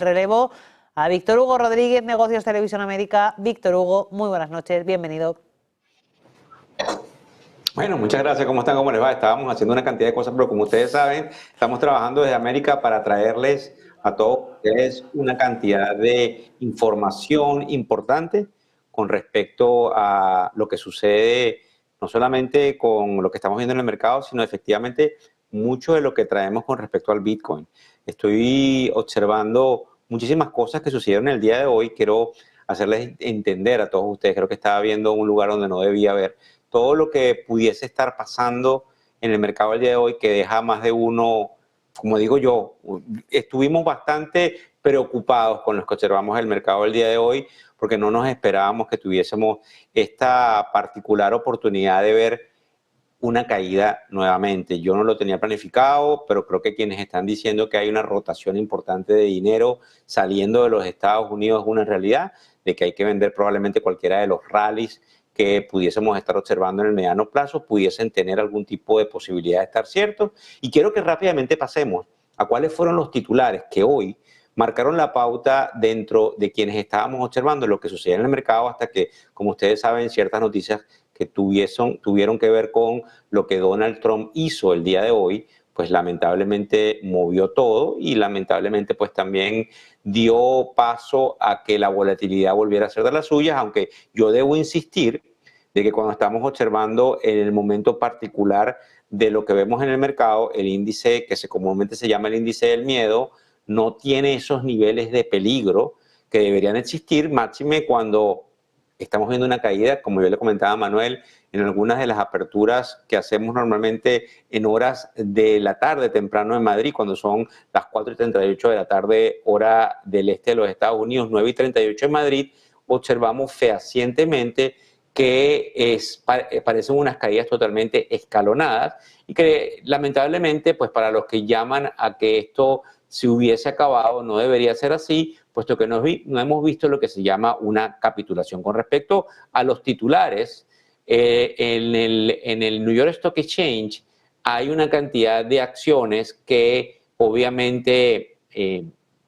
Relevo a Víctor Hugo Rodríguez, Negocios Televisión América. Víctor Hugo, muy buenas noches, bienvenido. Bueno, muchas gracias. ¿Cómo están? ¿Cómo les va? Estábamos haciendo una cantidad de cosas, pero como ustedes saben, estamos trabajando desde América para traerles a todos ustedes una cantidad de información importante con respecto a lo que sucede, no solamente con lo que estamos viendo en el mercado, sino efectivamente mucho de lo que traemos con respecto al Bitcoin. Estoy observando muchísimas cosas que sucedieron el día de hoy. Quiero hacerles entender a todos ustedes, creo que estaba viendo un lugar donde no debía haber, todo lo que pudiese estar pasando en el mercado el día de hoy, que deja más de uno, como digo yo, estuvimos bastante preocupados con los que observamos el mercado el día de hoy, porque no nos esperábamos que tuviésemos esta particular oportunidad de ver una caída nuevamente. Yo no lo tenía planificado, pero creo que quienes están diciendo que hay una rotación importante de dinero saliendo de los Estados Unidos es una realidad, de que hay que vender probablemente cualquiera de los rallies que pudiésemos estar observando en el mediano plazo, pudiesen tener algún tipo de posibilidad de estar ciertos. Y quiero que rápidamente pasemos a cuáles fueron los titulares que hoy marcaron la pauta dentro de quienes estábamos observando lo que sucedía en el mercado, hasta que, como ustedes saben, ciertas noticias que tuvieron que ver con lo que Donald Trump hizo el día de hoy, pues lamentablemente movió todo y lamentablemente pues también dio paso a que la volatilidad volviera a ser de las suyas, aunque yo debo insistir de que cuando estamos observando en el momento particular de lo que vemos en el mercado, el índice que comúnmente se llama el índice del miedo, no tiene esos niveles de peligro que deberían existir, máxime cuando estamos viendo una caída, como yo le comentaba a Manuel, en algunas de las aperturas que hacemos normalmente en horas de la tarde, temprano en Madrid, cuando son las 4:38 de la tarde, hora del este de los Estados Unidos, 9:38 en Madrid, observamos fehacientemente que parecen unas caídas totalmente escalonadas y que lamentablemente, pues para los que llaman a que esto se hubiese acabado, no debería ser así, puesto que no hemos visto lo que se llama una capitulación. Con respecto a los titulares, en el New York Stock Exchange hay una cantidad de acciones que obviamente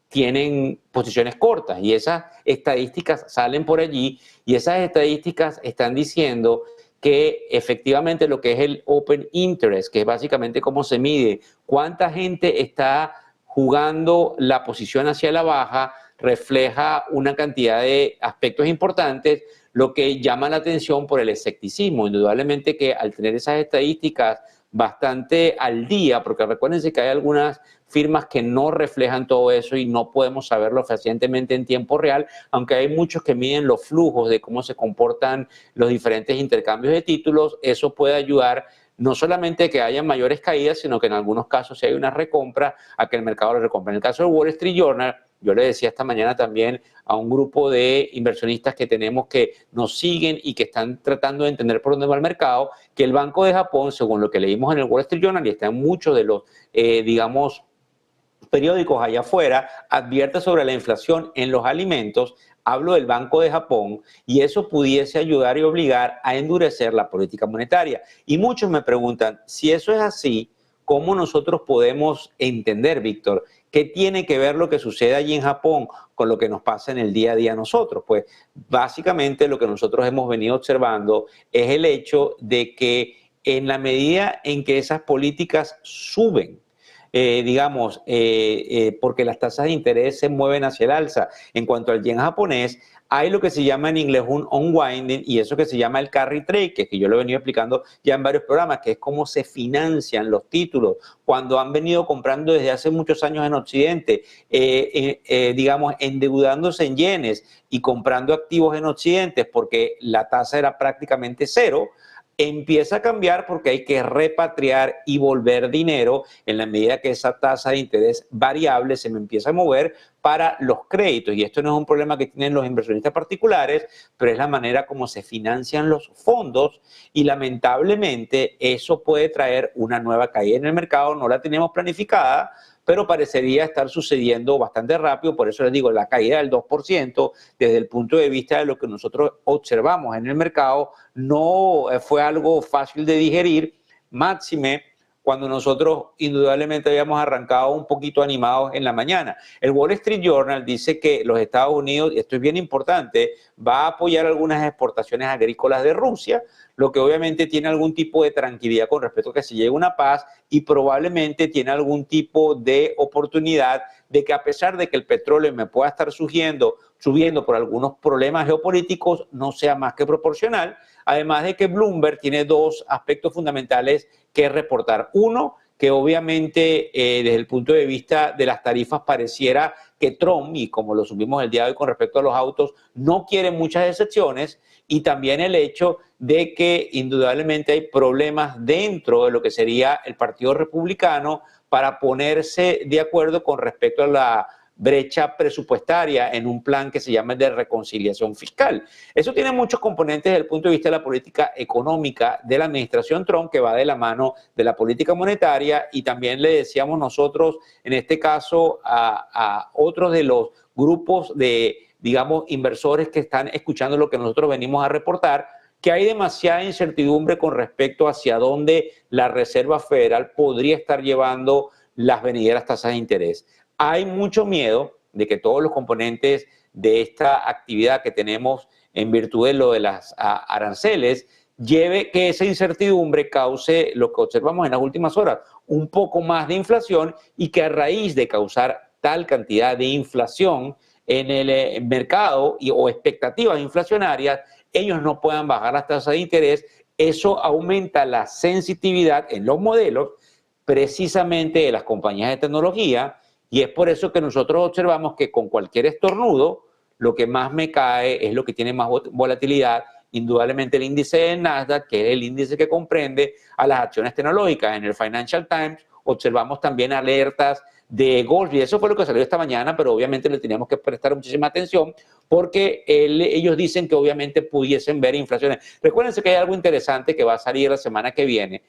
tienen posiciones cortas y esas estadísticas salen por allí y esas estadísticas están diciendo que efectivamente lo que es el Open Interest, que es básicamente cómo se mide, cuánta gente está jugando la posición hacia la baja, refleja una cantidad de aspectos importantes, lo que llama la atención por el escepticismo. Indudablemente que al tener esas estadísticas bastante al día, porque recuérdense que hay algunas firmas que no reflejan todo eso y no podemos saberlo fehacientemente en tiempo real, aunque hay muchos que miden los flujos de cómo se comportan los diferentes intercambios de títulos. Eso puede ayudar no solamente a que haya mayores caídas, sino que en algunos casos, si hay una recompra, a que el mercado lo recompre. En el caso del Wall Street Journal, yo le decía esta mañana también a un grupo de inversionistas que tenemos que nos siguen y que están tratando de entender por dónde va el mercado, que el Banco de Japón, según lo que leímos en el Wall Street Journal, y está en muchos de los, digamos, periódicos allá afuera, advierte sobre la inflación en los alimentos. Hablo del Banco de Japón, y eso pudiese ayudar y obligar a endurecer la política monetaria. Y muchos me preguntan, si eso es así, ¿cómo nosotros podemos entender, Víctor, qué tiene que ver lo que sucede allí en Japón con lo que nos pasa en el día a día a nosotros? Pues básicamente lo que nosotros hemos venido observando es el hecho de que en la medida en que esas políticas suben, porque las tasas de interés se mueven hacia el alza. En cuanto al yen japonés, hay lo que se llama en inglés un unwinding y eso que se llama el carry trade, que yo lo he venido explicando ya en varios programas, que es cómo se financian los títulos cuando han venido comprando desde hace muchos años en Occidente, endeudándose en yenes y comprando activos en Occidente porque la tasa era prácticamente cero. Empieza a cambiar porque hay que repatriar y volver dinero en la medida que esa tasa de interés variable se me empieza a mover para los créditos. Y esto no es un problema que tienen los inversionistas particulares, pero es la manera como se financian los fondos y lamentablemente eso puede traer una nueva caída en el mercado. No la tenemos planificada, pero parecería estar sucediendo bastante rápido. Por eso les digo, la caída del 2% desde el punto de vista de lo que nosotros observamos en el mercado no fue algo fácil de digerir, máxime cuando nosotros indudablemente habíamos arrancado un poquito animados en la mañana. El Wall Street Journal dice que los Estados Unidos, y esto es bien importante, va a apoyar algunas exportaciones agrícolas de Rusia, lo que obviamente tiene algún tipo de tranquilidad con respecto a que se llegue una paz y probablemente tiene algún tipo de oportunidad de que, a pesar de que el petróleo me pueda estar subiendo por algunos problemas geopolíticos, no sea más que proporcional. Además de que Bloomberg tiene dos aspectos fundamentales que reportar. Uno, que obviamente desde el punto de vista de las tarifas pareciera que Trump, y como lo supimos el día de hoy con respecto a los autos, no quiere muchas excepciones, y también el hecho de que indudablemente hay problemas dentro de lo que sería el Partido Republicano para ponerse de acuerdo con respecto a la brecha presupuestaria en un plan que se llama de reconciliación fiscal. Eso tiene muchos componentes desde el punto de vista de la política económica de la administración Trump, que va de la mano de la política monetaria, y también le decíamos nosotros, en este caso, a otros de los grupos de, digamos, inversores que están escuchando lo que nosotros venimos a reportar, que hay demasiada incertidumbre con respecto hacia dónde la Reserva Federal podría estar llevando las venideras tasas de interés. Hay mucho miedo de que todos los componentes de esta actividad que tenemos en virtud de lo de las aranceles lleve que esa incertidumbre cause lo que observamos en las últimas horas, un poco más de inflación, y que a raíz de causar tal cantidad de inflación en el mercado o expectativas inflacionarias, ellos no puedan bajar las tasas de interés. Eso aumenta la sensitividad en los modelos precisamente de las compañías de tecnología, y es por eso que nosotros observamos que con cualquier estornudo, lo que más me cae es lo que tiene más volatilidad, indudablemente el índice de Nasdaq, que es el índice que comprende a las acciones tecnológicas. En el Financial Times observamos también alertas de golf, y eso fue lo que salió esta mañana, pero obviamente le teníamos que prestar muchísima atención porque ellos dicen que obviamente pudiesen ver inflaciones. Recuérdense que hay algo interesante que va a salir la semana que viene,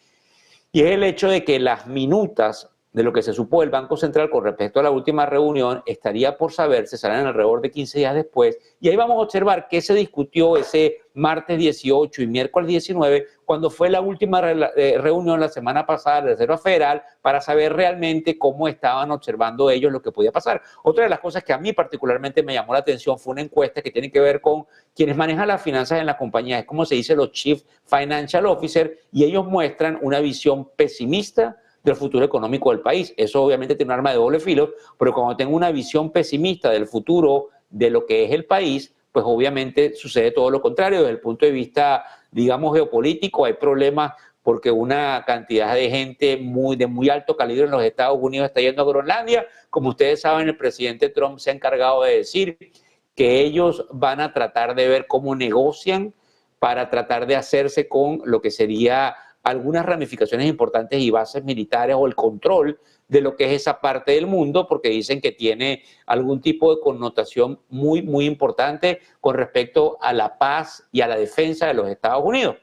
y es el hecho de que las minutas de lo que se supo el Banco Central con respecto a la última reunión estaría por saberse, salen alrededor de 15 días después, y ahí vamos a observar qué se discutió ese martes 18 y miércoles 19, cuando fue la última reunión la semana pasada de la Reserva Federal, para saber realmente cómo estaban observando ellos lo que podía pasar. Otra de las cosas que a mí particularmente me llamó la atención fue una encuesta que tiene que ver con quienes manejan las finanzas en las compañías, es como se dice los Chief Financial Officer, y ellos muestran una visión pesimista del futuro económico del país. Eso obviamente tiene un arma de doble filo, pero cuando tengo una visión pesimista del futuro de lo que es el país, pues obviamente sucede todo lo contrario. Desde el punto de vista, digamos, geopolítico, hay problemas porque una cantidad de gente de muy alto calibre en los Estados Unidos está yendo a Groenlandia. Como ustedes saben, el presidente Trump se ha encargado de decir que ellos van a tratar de ver cómo negocian para tratar de hacerse con lo que sería algunas ramificaciones importantes y bases militares, o el control de lo que es esa parte del mundo, porque dicen que tiene algún tipo de connotación muy, muy importante con respecto a la paz y a la defensa de los Estados Unidos.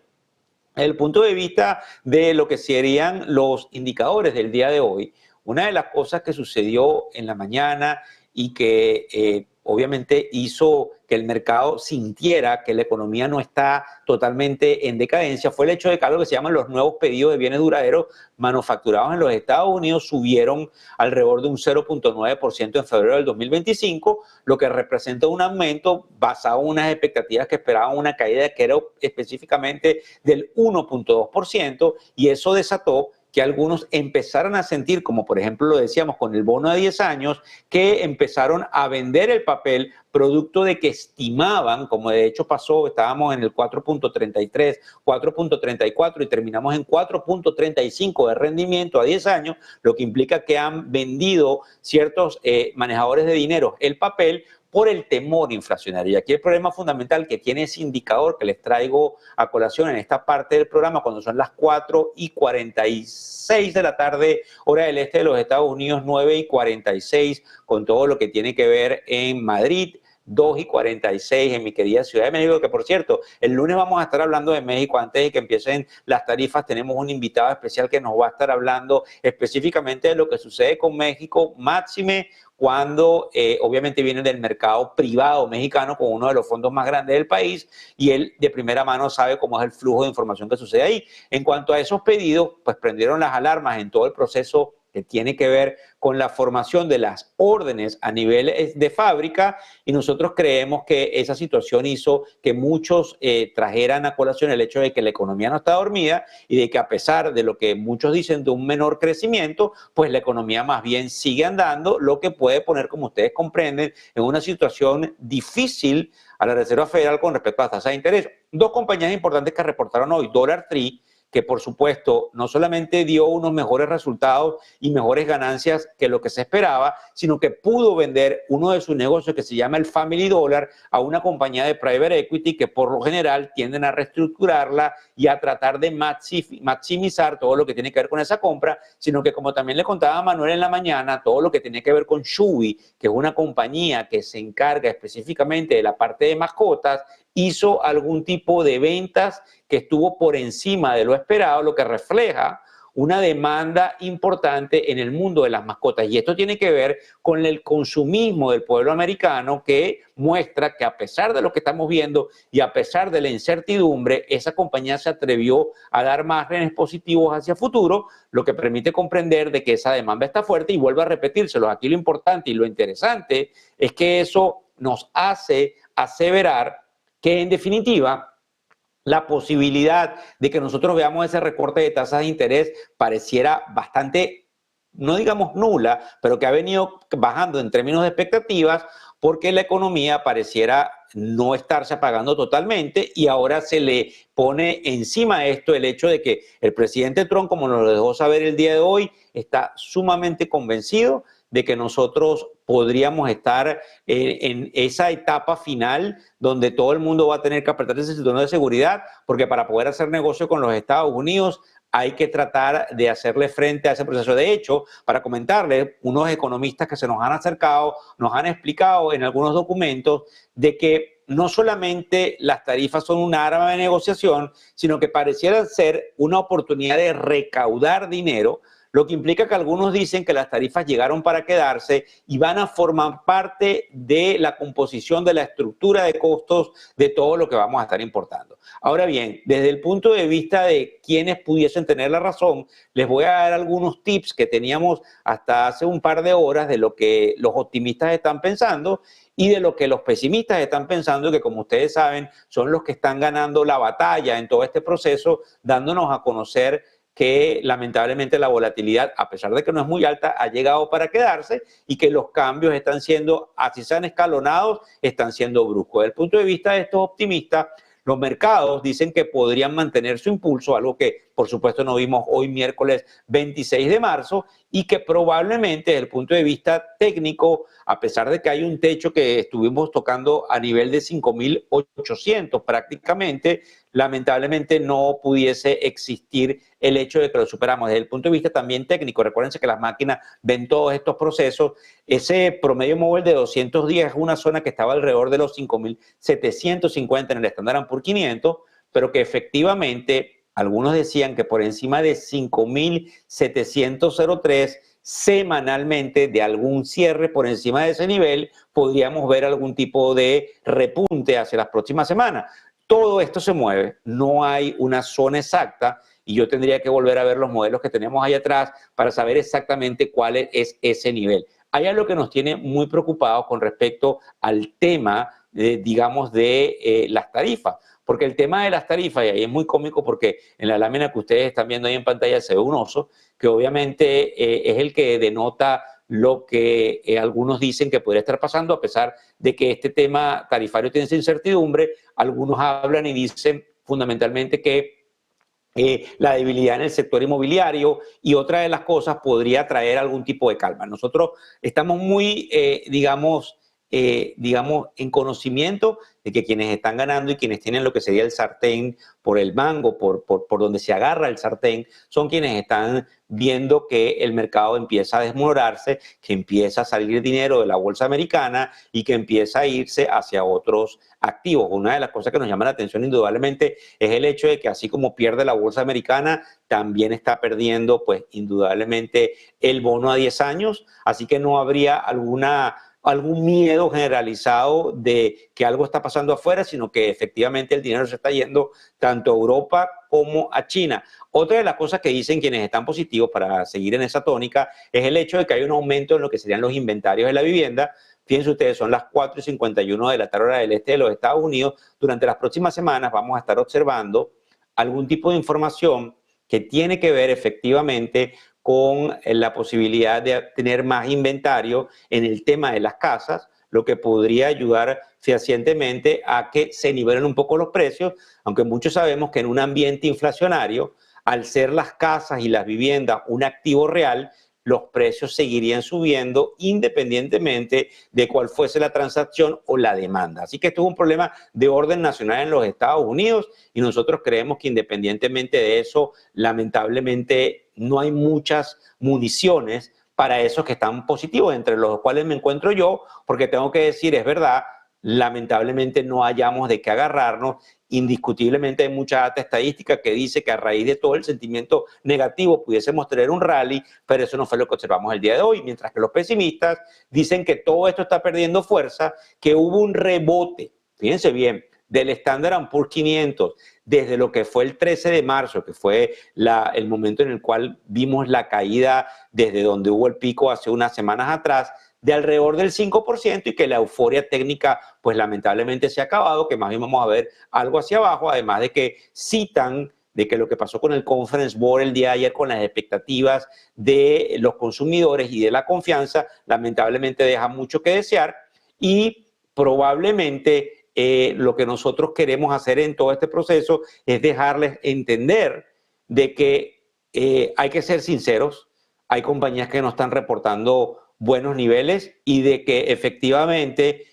Desde el punto de vista de lo que serían los indicadores del día de hoy, una de las cosas que sucedió en la mañana y que obviamente hizo que el mercado sintiera que la economía no está totalmente en decadencia fue el hecho de que algo que se llaman los nuevos pedidos de bienes duraderos manufacturados en los Estados Unidos subieron alrededor de un 0.9% en febrero del 2025, lo que representa un aumento basado en unas expectativas que esperaban una caída que era específicamente del 1.2%, y eso desató que algunos empezaron a sentir, como por ejemplo lo decíamos con el bono de 10 años, que empezaron a vender el papel producto de que estimaban, como de hecho pasó, estábamos en el 4.33, 4.34 y terminamos en 4.35 de rendimiento a 10 años, lo que implica que han vendido ciertos manejadores de dinero el papel por el temor inflacionario. Y aquí el problema fundamental que tiene ese indicador que les traigo a colación en esta parte del programa, cuando son las 4:46 de la tarde, hora del este de los Estados Unidos, 9:46, con todo lo que tiene que ver en Madrid, 2:46 en mi querida Ciudad de México, que por cierto, el lunes vamos a estar hablando de México. Antes de que empiecen las tarifas, tenemos un invitado especial que nos va a estar hablando específicamente de lo que sucede con México, máxime cuando obviamente viene del mercado privado mexicano con uno de los fondos más grandes del país, y él de primera mano sabe cómo es el flujo de información que sucede ahí. En cuanto a esos pedidos, pues prendieron las alarmas en todo el proceso que tiene que ver con la formación de las órdenes a nivel de fábrica, y nosotros creemos que esa situación hizo que muchos trajeran a colación el hecho de que la economía no está dormida y de que, a pesar de lo que muchos dicen de un menor crecimiento, pues la economía más bien sigue andando, lo que puede poner, como ustedes comprenden, en una situación difícil a la Reserva Federal con respecto a las tasas de interés. Dos compañías importantes que reportaron hoy: Dollar Tree, que por supuesto no solamente dio unos mejores resultados y mejores ganancias que lo que se esperaba, sino que pudo vender uno de sus negocios que se llama el Family Dollar a una compañía de private equity que por lo general tienden a reestructurarla y a tratar de maximizar todo lo que tiene que ver con esa compra, sino que, como también le contaba a Manuel en la mañana, todo lo que tiene que ver con Chewy, que es una compañía que se encarga específicamente de la parte de mascotas, hizo algún tipo de ventas que estuvo por encima de lo esperado, lo que refleja una demanda importante en el mundo de las mascotas. Y esto tiene que ver con el consumismo del pueblo americano, que muestra que, a pesar de lo que estamos viendo y a pesar de la incertidumbre, esa compañía se atrevió a dar márgenes positivos hacia futuro, lo que permite comprender de que esa demanda está fuerte. Y vuelvo a repetírselo, aquí lo importante y lo interesante es que eso nos hace aseverar que, en definitiva, la posibilidad de que nosotros veamos ese recorte de tasas de interés pareciera bastante, no digamos nula, pero que ha venido bajando en términos de expectativas, porque la economía pareciera no estarse apagando totalmente, y ahora se le pone encima esto el hecho de que el presidente Trump, como nos lo dejó saber el día de hoy, está sumamente convencido de que nosotros podríamos estar en esa etapa final donde todo el mundo va a tener que apretar ese cinturón de seguridad, porque para poder hacer negocio con los Estados Unidos hay que tratar de hacerle frente a ese proceso. De hecho, para comentarles, unos economistas que se nos han acercado nos han explicado en algunos documentos de que no solamente las tarifas son un arma de negociación, sino que parecieran ser una oportunidad de recaudar dinero, lo que implica que algunos dicen que las tarifas llegaron para quedarse y van a formar parte de la composición de la estructura de costos de todo lo que vamos a estar importando. Ahora bien, desde el punto de vista de quienes pudiesen tener la razón, les voy a dar algunos tips que teníamos hasta hace un par de horas de lo que los optimistas están pensando y de lo que los pesimistas están pensando, que, como ustedes saben, son los que están ganando la batalla en todo este proceso, dándonos a conocer que lamentablemente la volatilidad, a pesar de que no es muy alta, ha llegado para quedarse, y que los cambios están siendo, así sean escalonados, están siendo bruscos. Desde el punto de vista de estos optimistas, los mercados dicen que podrían mantener su impulso, algo que por supuesto no vimos hoy miércoles 26 de marzo, y que probablemente desde el punto de vista técnico, a pesar de que hay un techo que estuvimos tocando a nivel de 5.800 prácticamente, lamentablemente no pudiese existir el hecho de que lo superamos. Desde el punto de vista también técnico, recuérdense que las máquinas ven todos estos procesos. Ese promedio móvil de 200 días es una zona que estaba alrededor de los 5.750 en el Standard & Poor's 500, pero que efectivamente algunos decían que por encima de 5.703 semanalmente, de algún cierre por encima de ese nivel, podríamos ver algún tipo de repunte hacia las próximas semanas. Todo esto se mueve, no hay una zona exacta, y yo tendría que volver a ver los modelos que tenemos ahí atrás para saber exactamente cuál es ese nivel. Hay algo que nos tiene muy preocupados con respecto al tema, digamos, de las tarifas. Porque el tema de las tarifas, y ahí es muy cómico porque en la lámina que ustedes están viendo ahí en pantalla se ve un oso, que obviamente es el que denota lo que algunos dicen que podría estar pasando, a pesar de que este tema tarifario tiene esa incertidumbre. Algunos hablan y dicen fundamentalmente que la debilidad en el sector inmobiliario y otra de las cosas podría traer algún tipo de calma. Nosotros estamos muy, digamos, digamos, en conocimiento de que quienes están ganando y quienes tienen lo que sería el sartén por el mango, por donde se agarra el sartén, son quienes están viendo que el mercado empieza a desmoronarse, que empieza a salir dinero de la bolsa americana y que empieza a irse hacia otros activos. Una de las cosas que nos llama la atención indudablemente es el hecho de que así como pierde la bolsa americana, también está perdiendo pues indudablemente el bono a 10 años, así que no habría algún miedo generalizado de que algo está pasando afuera, sino que efectivamente el dinero se está yendo tanto a Europa como a China. Otra de las cosas que dicen quienes están positivos para seguir en esa tónica es el hecho de que hay un aumento en lo que serían los inventarios de la vivienda. Fíjense ustedes, son las 4:51 de la tarde hora del este de los Estados Unidos. Durante las próximas semanas vamos a estar observando algún tipo de información que tiene que ver efectivamente con la posibilidad de tener más inventario en el tema de las casas, lo que podría ayudar fehacientemente a que se nivelen un poco los precios, aunque muchos sabemos que en un ambiente inflacionario, al ser las casas y las viviendas un activo real, los precios seguirían subiendo independientemente de cuál fuese la transacción o la demanda. Así que esto es un problema de orden nacional en los Estados Unidos y nosotros creemos que independientemente de eso, lamentablemente no hay muchas municiones para esos que están positivos, entre los cuales me encuentro yo, porque tengo que decir, es verdad, lamentablemente no hallamos de qué agarrarnos. Indiscutiblemente hay mucha data estadística que dice que a raíz de todo el sentimiento negativo pudiésemos tener un rally, pero eso no fue lo que observamos el día de hoy, mientras que los pesimistas dicen que todo esto está perdiendo fuerza, que hubo un rebote, fíjense bien, del Standard & Poor's 500 desde lo que fue el 13 de marzo, que fue el momento en el cual vimos la caída desde donde hubo el pico hace unas semanas atrás, de alrededor del 5% y que la euforia técnica pues lamentablemente se ha acabado, que más bien vamos a ver algo hacia abajo, además de que citan de que lo que pasó con el Conference Board el día de ayer con las expectativas de los consumidores y de la confianza, lamentablemente deja mucho que desear y probablemente lo que nosotros queremos hacer en todo este proceso es dejarles entender de que hay que ser sinceros, hay compañías que no están reportando buenos niveles y de que efectivamente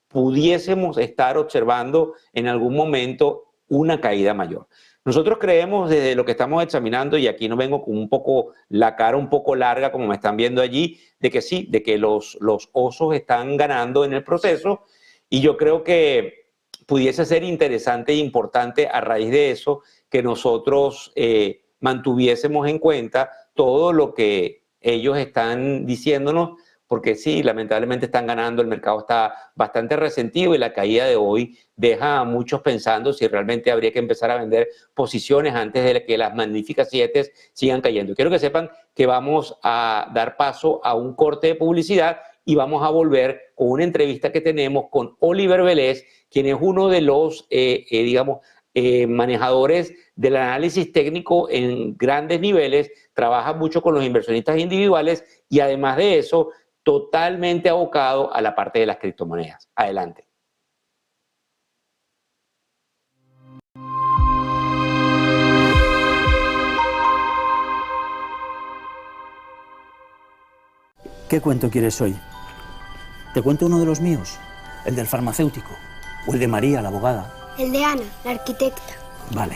pudiésemos estar observando en algún momento una caída mayor. Nosotros creemos desde lo que estamos examinando, y aquí no vengo con un poco la cara un poco larga como me están viendo allí, de que sí, de que los osos están ganando en el proceso y yo creo que pudiese ser interesante e importante a raíz de eso que nosotros mantuviésemos en cuenta todo lo que ellos están diciéndonos, porque sí, lamentablemente están ganando, el mercado está bastante resentido y la caída de hoy deja a muchos pensando si realmente habría que empezar a vender posiciones antes de que las magníficas 7 sigan cayendo. Quiero que sepan que vamos a dar paso a un corte de publicidad y vamos a volver con una entrevista que tenemos con Oliver Velez, quien es uno de los, manejadores del análisis técnico en grandes niveles, trabaja mucho con los inversionistas individuales y además de eso, totalmente abocado a la parte de las criptomonedas. Adelante. ¿Qué cuento quieres hoy? ¿Te cuento uno de los míos? ¿El del farmacéutico? ¿O el de María, la abogada? El de Ana, la arquitecta. Vale.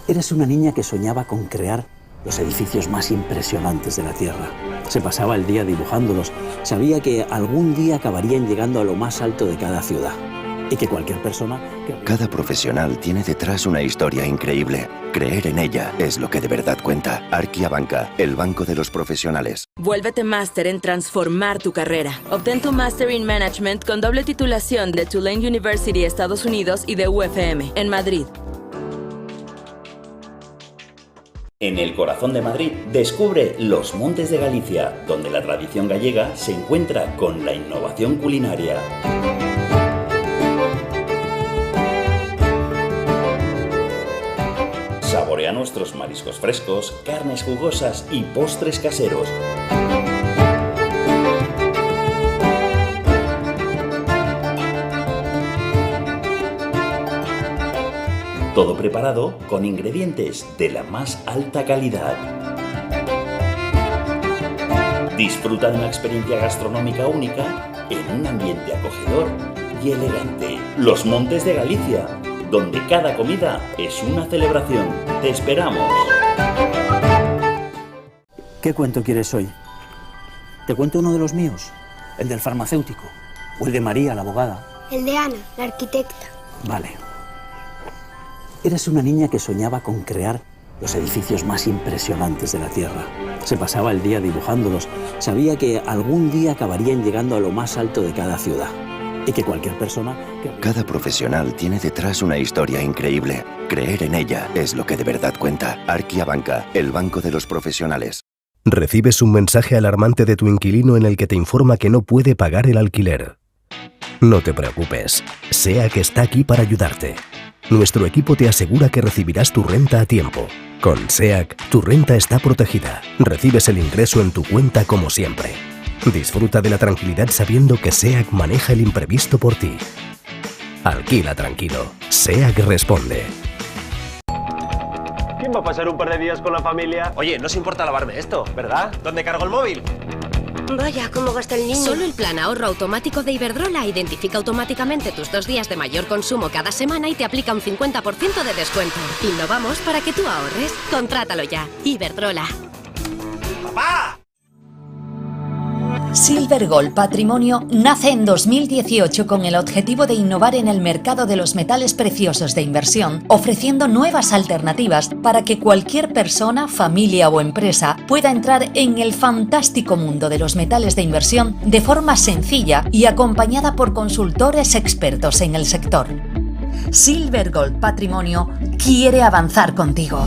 Eres una niña que soñaba con crear los edificios más impresionantes de la Tierra. Se pasaba el día dibujándolos. Sabía que algún día acabarían llegando a lo más alto de cada ciudad. Y que cualquier persona... Cada profesional tiene detrás una historia increíble. Creer en ella es lo que de verdad cuenta. Arquia Banca, el banco de los profesionales. Vuélvete máster en transformar tu carrera. Obtén tu Master in Management con doble titulación de Tulane University, Estados Unidos y de UFM, en Madrid. En el corazón de Madrid, descubre los Montes de Galicia, donde la tradición gallega se encuentra con la innovación culinaria. Saborea nuestros mariscos frescos, carnes jugosas y postres caseros. Todo preparado con ingredientes de la más alta calidad. Disfruta de una experiencia gastronómica única en un ambiente acogedor y elegante. Los Montes de Galicia, donde cada comida es una celebración. ¡Te esperamos! ¿Qué cuento quieres hoy? ¿Te cuento uno de los míos? ¿El del farmacéutico? ¿O el de María, la abogada? El de Ana, la arquitecta. Vale. Eras una niña que soñaba con crear los edificios más impresionantes de la Tierra. Se pasaba el día dibujándolos. Sabía que algún día acabarían llegando a lo más alto de cada ciudad. Y que cualquier persona... Cada profesional tiene detrás una historia increíble. Creer en ella es lo que de verdad cuenta. Arquia Banca, el banco de los profesionales. Recibes un mensaje alarmante de tu inquilino en el que te informa que no puede pagar el alquiler. No te preocupes, SEAC está aquí para ayudarte. Nuestro equipo te asegura que recibirás tu renta a tiempo. Con SEAC, tu renta está protegida. Recibes el ingreso en tu cuenta como siempre. Disfruta de la tranquilidad sabiendo que SEAC maneja el imprevisto por ti. Alquila tranquilo. SEAC responde. ¿Quién va a pasar un par de días con la familia? Oye, no os importa lavarme esto, ¿verdad? ¿Dónde cargo el móvil? Vaya, cómo gasta el niño. Solo el plan ahorro automático de Iberdrola identifica automáticamente tus 2 días de mayor consumo cada semana y te aplica un 50% de descuento. Innovamos para que tú ahorres. Contrátalo ya. Iberdrola. ¡Papá! Silver Gold Patrimonio nace en 2018 con el objetivo de innovar en el mercado de los metales preciosos de inversión, ofreciendo nuevas alternativas para que cualquier persona, familia o empresa pueda entrar en el fantástico mundo de los metales de inversión de forma sencilla y acompañada por consultores expertos en el sector. Silver Gold Patrimonio quiere avanzar contigo.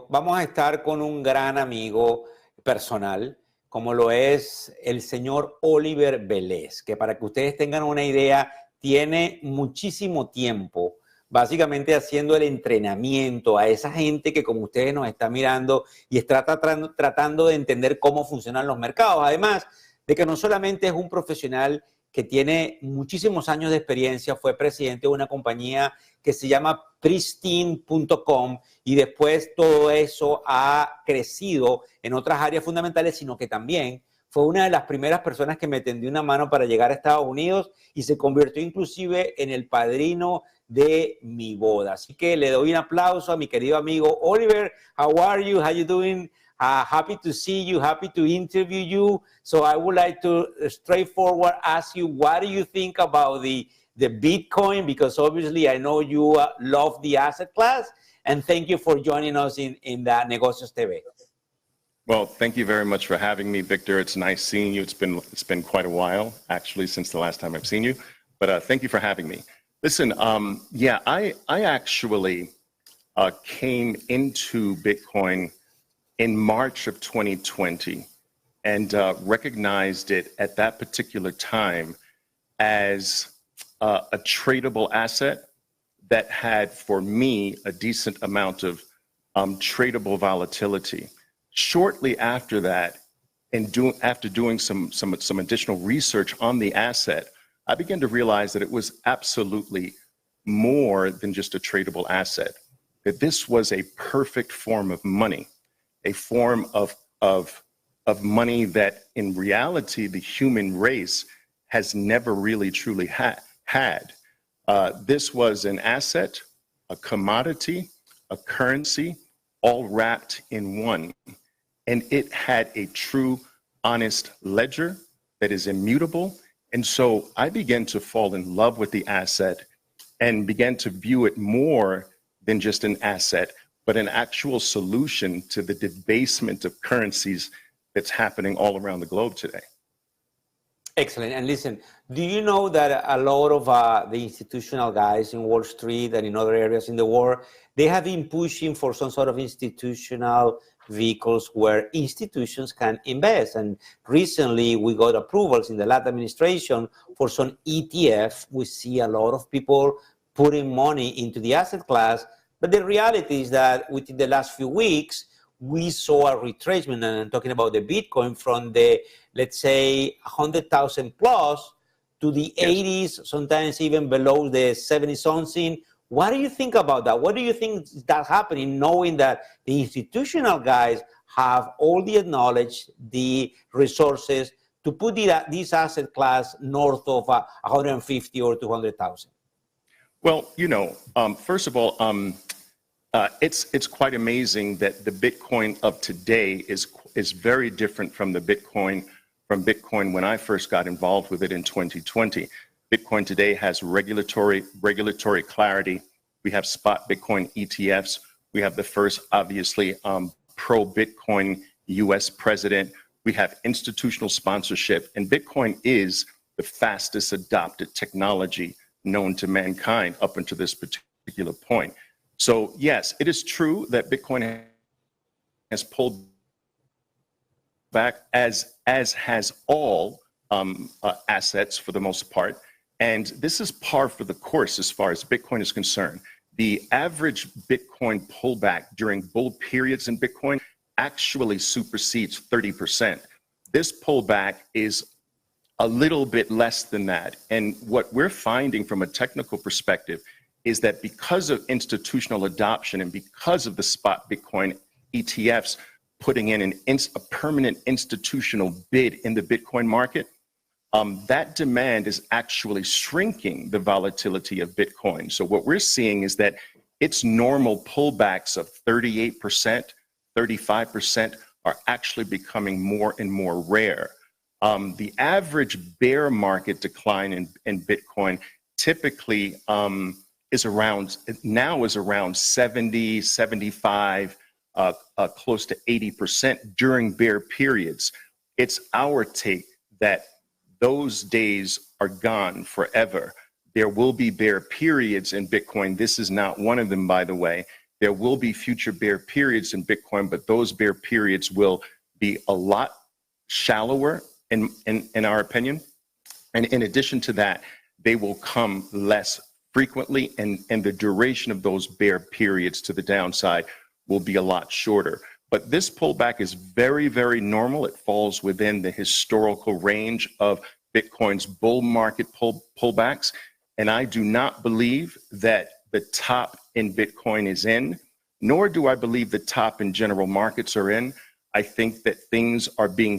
Vamos a estar con un gran amigo personal, como lo es el señor Oliver Velez, que para que ustedes tengan una idea, tiene muchísimo tiempo, básicamente haciendo el entrenamiento a esa gente que como ustedes nos está mirando y está tratando de entender cómo funcionan los mercados. Además de que no solamente es un profesional que tiene muchísimos años de experiencia, fue presidente de una compañía que se llama Pristine.com y después todo eso ha crecido en otras áreas fundamentales, sino que también fue una de las primeras personas que me tendió una mano para llegar a Estados Unidos y se convirtió inclusive en el padrino de mi boda. Así que le doy un aplauso a mi querido amigo Oliver. How are you? How you doing? Happy to see you, happy to interview you. So I would like to straightforward ask you, what do you think about the Bitcoin? Because obviously I know you love the asset class. And thank you for joining us in the Negocios TV. Well, thank you very much for having me, Victor. It's nice seeing you. It's been quite a while, actually, since the last time I've seen you. But thank you for having me. Listen, yeah, I actually came into Bitcoin in March of 2020 and recognized it at that particular time as a tradable asset that had, for me, a decent amount of tradable volatility. Shortly after that, and after doing some additional research on the asset, I began to realize that it was absolutely more than just a tradable asset, that this was a perfect form of money, a form of money that in reality the human race has never really truly had. This was an asset, a commodity, a currency, all wrapped in one. And it had a true, honest ledger that is immutable. And so I began to fall in love with the asset and began to view it more than just an asset, but an actual solution to the debasement of currencies that's happening all around the globe today. Excellent. And listen, do you know that a lot of the institutional guys in Wall Street and in other areas in the world, they have been pushing for some sort of institutional vehicles where institutions can invest. And recently we got approvals in the last administration for some ETF. We see a lot of people putting money into the asset class. But the reality is that within the last few weeks, we saw a retracement, and I'm talking about the Bitcoin, from the, let's say, 100,000 plus to the 80s, sometimes even below the 70-something. What do you think about that? What do you think that's happening, knowing that the institutional guys have all the knowledge, the resources to put this asset class north of 150 or 200,000? Well, first of all, it's quite amazing that the Bitcoin of today is very different from Bitcoin when I first got involved with it in 2020. Bitcoin today has regulatory clarity. We have spot Bitcoin ETFs. We have the first, obviously, pro-Bitcoin U.S. president. We have institutional sponsorship, and Bitcoin is the fastest adopted technology known to mankind up until this particular point. So yes, it is true that Bitcoin has pulled back, as has all assets for the most part. And this is par for the course as far as Bitcoin is concerned. The average Bitcoin pullback during bull periods in Bitcoin actually supersedes 30%. This pullback is a little bit less than that. And what we're finding from a technical perspective is that because of institutional adoption and because of the spot Bitcoin ETFs putting in a permanent institutional bid in the Bitcoin market, that demand is actually shrinking the volatility of Bitcoin. So what we're seeing is that its normal pullbacks of 38%, 35% are actually becoming more and more rare. The average bear market decline in Bitcoin typically is around 70, 75, close to 80% during bear periods. It's our take that those days are gone forever. There will be bear periods in Bitcoin. This is not one of them, by the way. There will be future bear periods in Bitcoin, but those bear periods will be a lot shallower, in our opinion. And in addition to that, they will come less frequently, and the duration of those bear periods to the downside will be a lot shorter. But this pullback is very, very normal. It falls within the historical range of Bitcoin's bull market pullbacks. And I do not believe that the top in Bitcoin is in, nor do I believe the top in general markets are in. I think that things are being,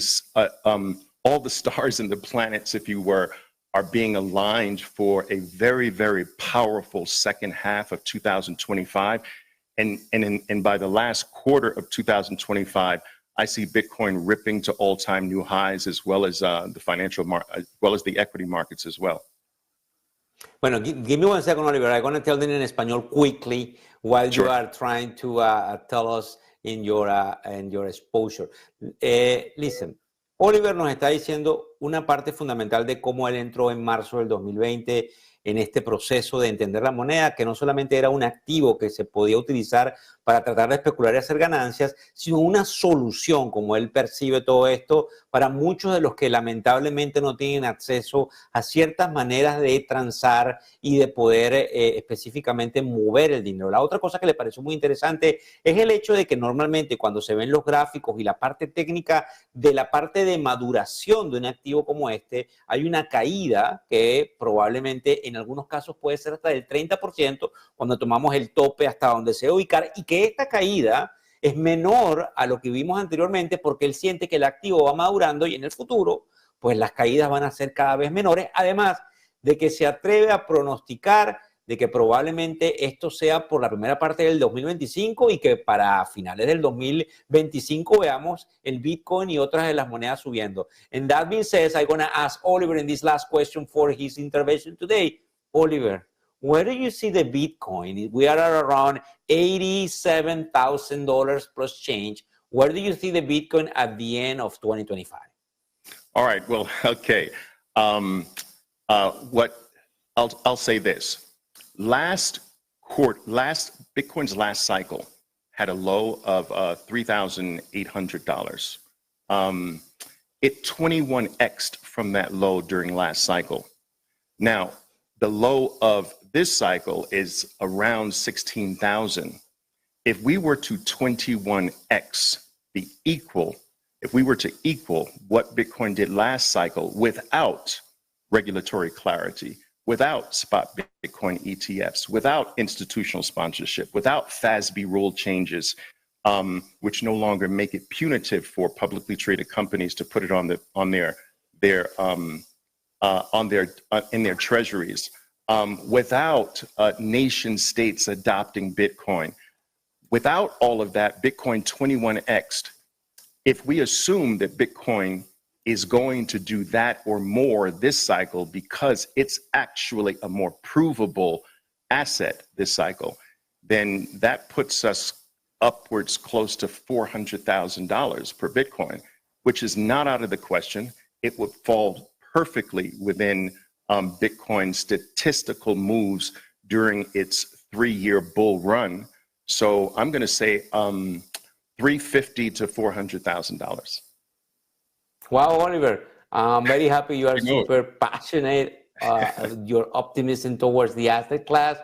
all the stars and the planets, if you were, are being aligned for a very, very powerful second half of 2025. And by the last quarter of 2025, I see Bitcoin ripping to all-time new highs, as well as the financial as well as the equity markets as well. Bueno, give me 1 second, Oliver. I'm going to tell them in Espanol quickly while you are trying to tell us in your exposure. Listen, Oliver nos está diciendo una parte fundamental de cómo él entró en marzo del 2020 en este proceso de entender la moneda, que no solamente era un activo que se podía utilizar para tratar de especular y hacer ganancias, sino una solución, como él percibe todo esto, para muchos de los que lamentablemente no tienen acceso a ciertas maneras de transar y de poder específicamente mover el dinero. La otra cosa que le pareció muy interesante es el hecho de que normalmente cuando se ven los gráficos y la parte técnica de la parte de maduración de un activo como este, hay una caída que probablemente en algunos casos puede ser hasta del 30% cuando tomamos el tope hasta donde se debe ubicar, y que esta caída es menor a lo que vimos anteriormente porque él siente que el activo va madurando y en el futuro pues las caídas van a ser cada vez menores, además de que se atreve a pronosticar de que probablemente esto sea por la primera parte del 2025 y que para finales del 2025 veamos el Bitcoin y otras de las monedas subiendo. And that being said, I'm going to ask Oliver in this last question for his intervention today. Oliver, where do you see the Bitcoin? We are at around $87,000 plus change. Where do you see the Bitcoin at the end of 2025? All right. Well, okay. I'll say this. Bitcoin's last cycle had a low of $3,800. It 21x'd from that low during last cycle. Now, the low of this cycle is around 16,000. If we were to 21x if we were to equal what Bitcoin did last cycle without regulatory clarity, without spot Bitcoin ETFs, without institutional sponsorship, without FASB rule changes, which no longer make it punitive for publicly traded companies to put it in their treasuries, without nation states adopting Bitcoin, without all of that, Bitcoin 21x'd. If we assume that Bitcoin is going to do that or more this cycle because it's actually a more provable asset this cycle, then that puts us upwards close to $400,000 per Bitcoin, which is not out of the question. It would fall perfectly within Bitcoin's statistical moves during its 3-year bull run. So I'm going to say $350,000 to $400,000. Wow, Oliver, I'm very happy you are super passionate, your optimism towards the asset class.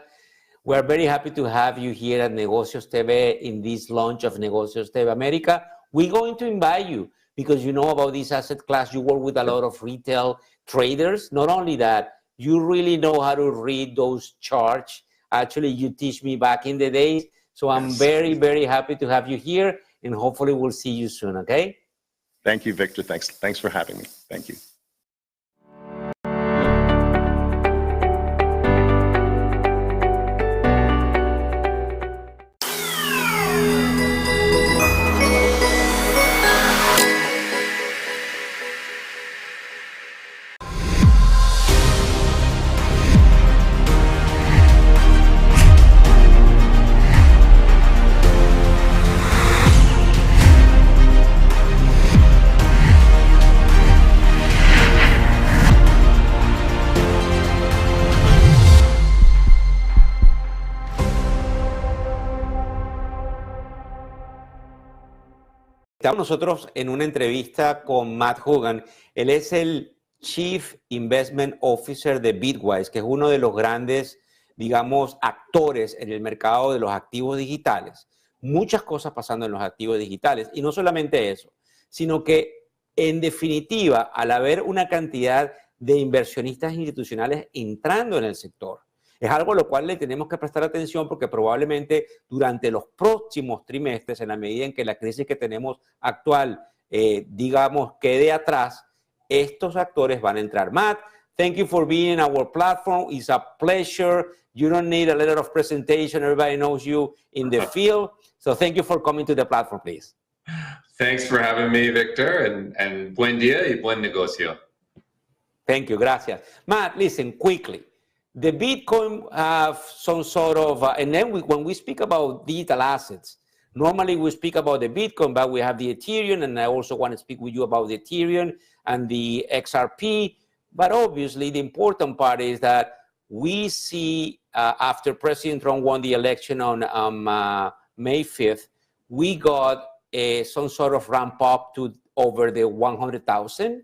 We're very happy to have you here at Negocios TV in this launch of Negocios TV America. We're going to invite you because you know about this asset class. You work with a lot of retail traders. Not only that, you really know how to read those charts. Actually, you teach me back in the days. So I'm very, very happy to have you here, and hopefully we'll see you soon, okay? Thank you, Victor. Thanks for having me. Thank you. Estamos nosotros en una entrevista con Matt Hougan. Él es el Chief Investment Officer de Bitwise, que es uno de los grandes, digamos, actores en el mercado de los activos digitales. Muchas cosas pasando en los activos digitales. Y no solamente eso, sino que, en definitiva, al haber una cantidad de inversionistas institucionales entrando en el sector, es algo a lo cual le tenemos que prestar atención porque probablemente durante los próximos trimestres, en la medida en que la crisis que tenemos actual, digamos, quede atrás, estos actores van a entrar. Matt, thank you for being in our platform. It's a pleasure. You don't need a letter of presentation. Everybody knows you in the field. So thank you for coming to the platform, please. Thanks for having me, Victor, and buen día y buen negocio. Thank you. Gracias. Matt, listen, quickly. The Bitcoin have some sort of, and then when we speak about digital assets, normally we speak about the Bitcoin, but we have the Ethereum, and I also want to speak with you about the Ethereum and the XRP. But obviously, the important part is that we see after President Trump won the election on May 5th, we got some sort of ramp up to over the 100,000.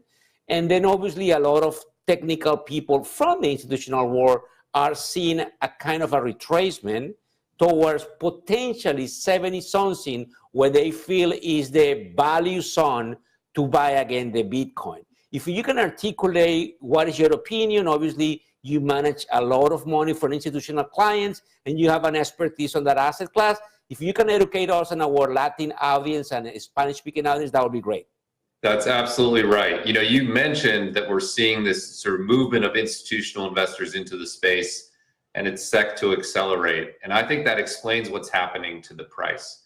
And then obviously a lot of technical people from the institutional world are seeing a kind of a retracement towards potentially 70-something where they feel is the value zone to buy again the Bitcoin. If you can articulate what is your opinion, obviously you manage a lot of money for institutional clients and you have an expertise on that asset class. If you can educate us and our Latin audience and Spanish-speaking audience, that would be great. That's absolutely right. You know, you mentioned that we're seeing this sort of movement of institutional investors into the space, and it's set to accelerate. And I think that explains what's happening to the price.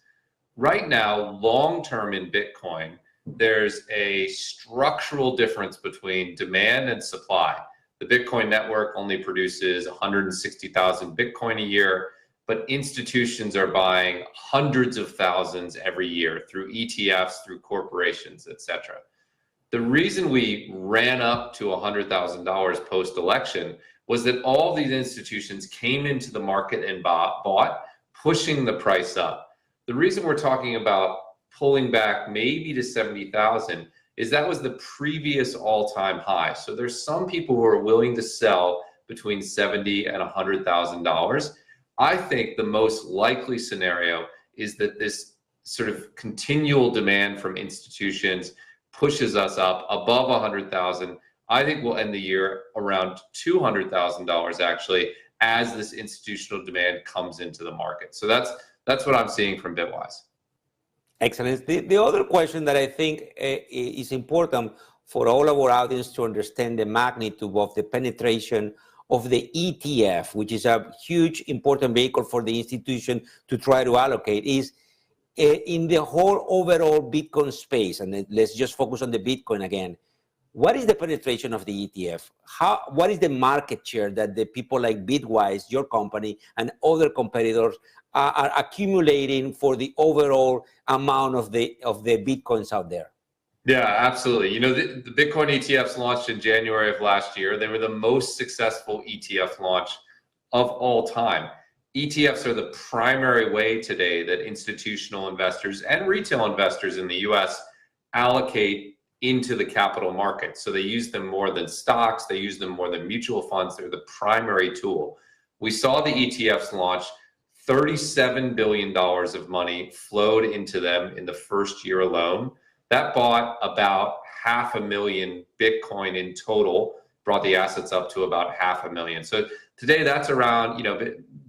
Right now, long-term in Bitcoin, there's a structural difference between demand and supply. The Bitcoin network only produces 160,000 Bitcoin a year, but institutions are buying hundreds of thousands every year through ETFs, through corporations, etc. The reason we ran up to $100,000 post-election was that all these institutions came into the market and bought, pushing the price up. The reason we're talking about pulling back maybe to 70,000 is that was the previous all-time high. So there's some people who are willing to sell between $70,000 and $100,000. I think the most likely scenario is that this sort of continual demand from institutions pushes us up above 100,000. I think we'll end the year around $200,000 actually, as this institutional demand comes into the market. So that's what I'm seeing from Bitwise. Excellent. The other question that I think is important for all of our audience to understand the magnitude of the penetration of the ETF, which is a huge important vehicle for the institution to try to allocate, is in the whole overall Bitcoin space. And let's just focus on the Bitcoin again. What is the penetration of the ETF? What is the market share that the people like Bitwise, your company, and other competitors are accumulating for the overall amount of the Bitcoins out there? Yeah, absolutely. You know, the Bitcoin ETFs launched in January of last year. They were the most successful ETF launch of all time. ETFs are the primary way today that institutional investors and retail investors in the US allocate into the capital market. So they use them more than stocks, they use them more than mutual funds. They're the primary tool. We saw the ETFs launch. $37 billion of money flowed into them in the first year alone. That bought about 500,000 Bitcoin in total, brought the assets up to about 500,000. So today that's around, you know,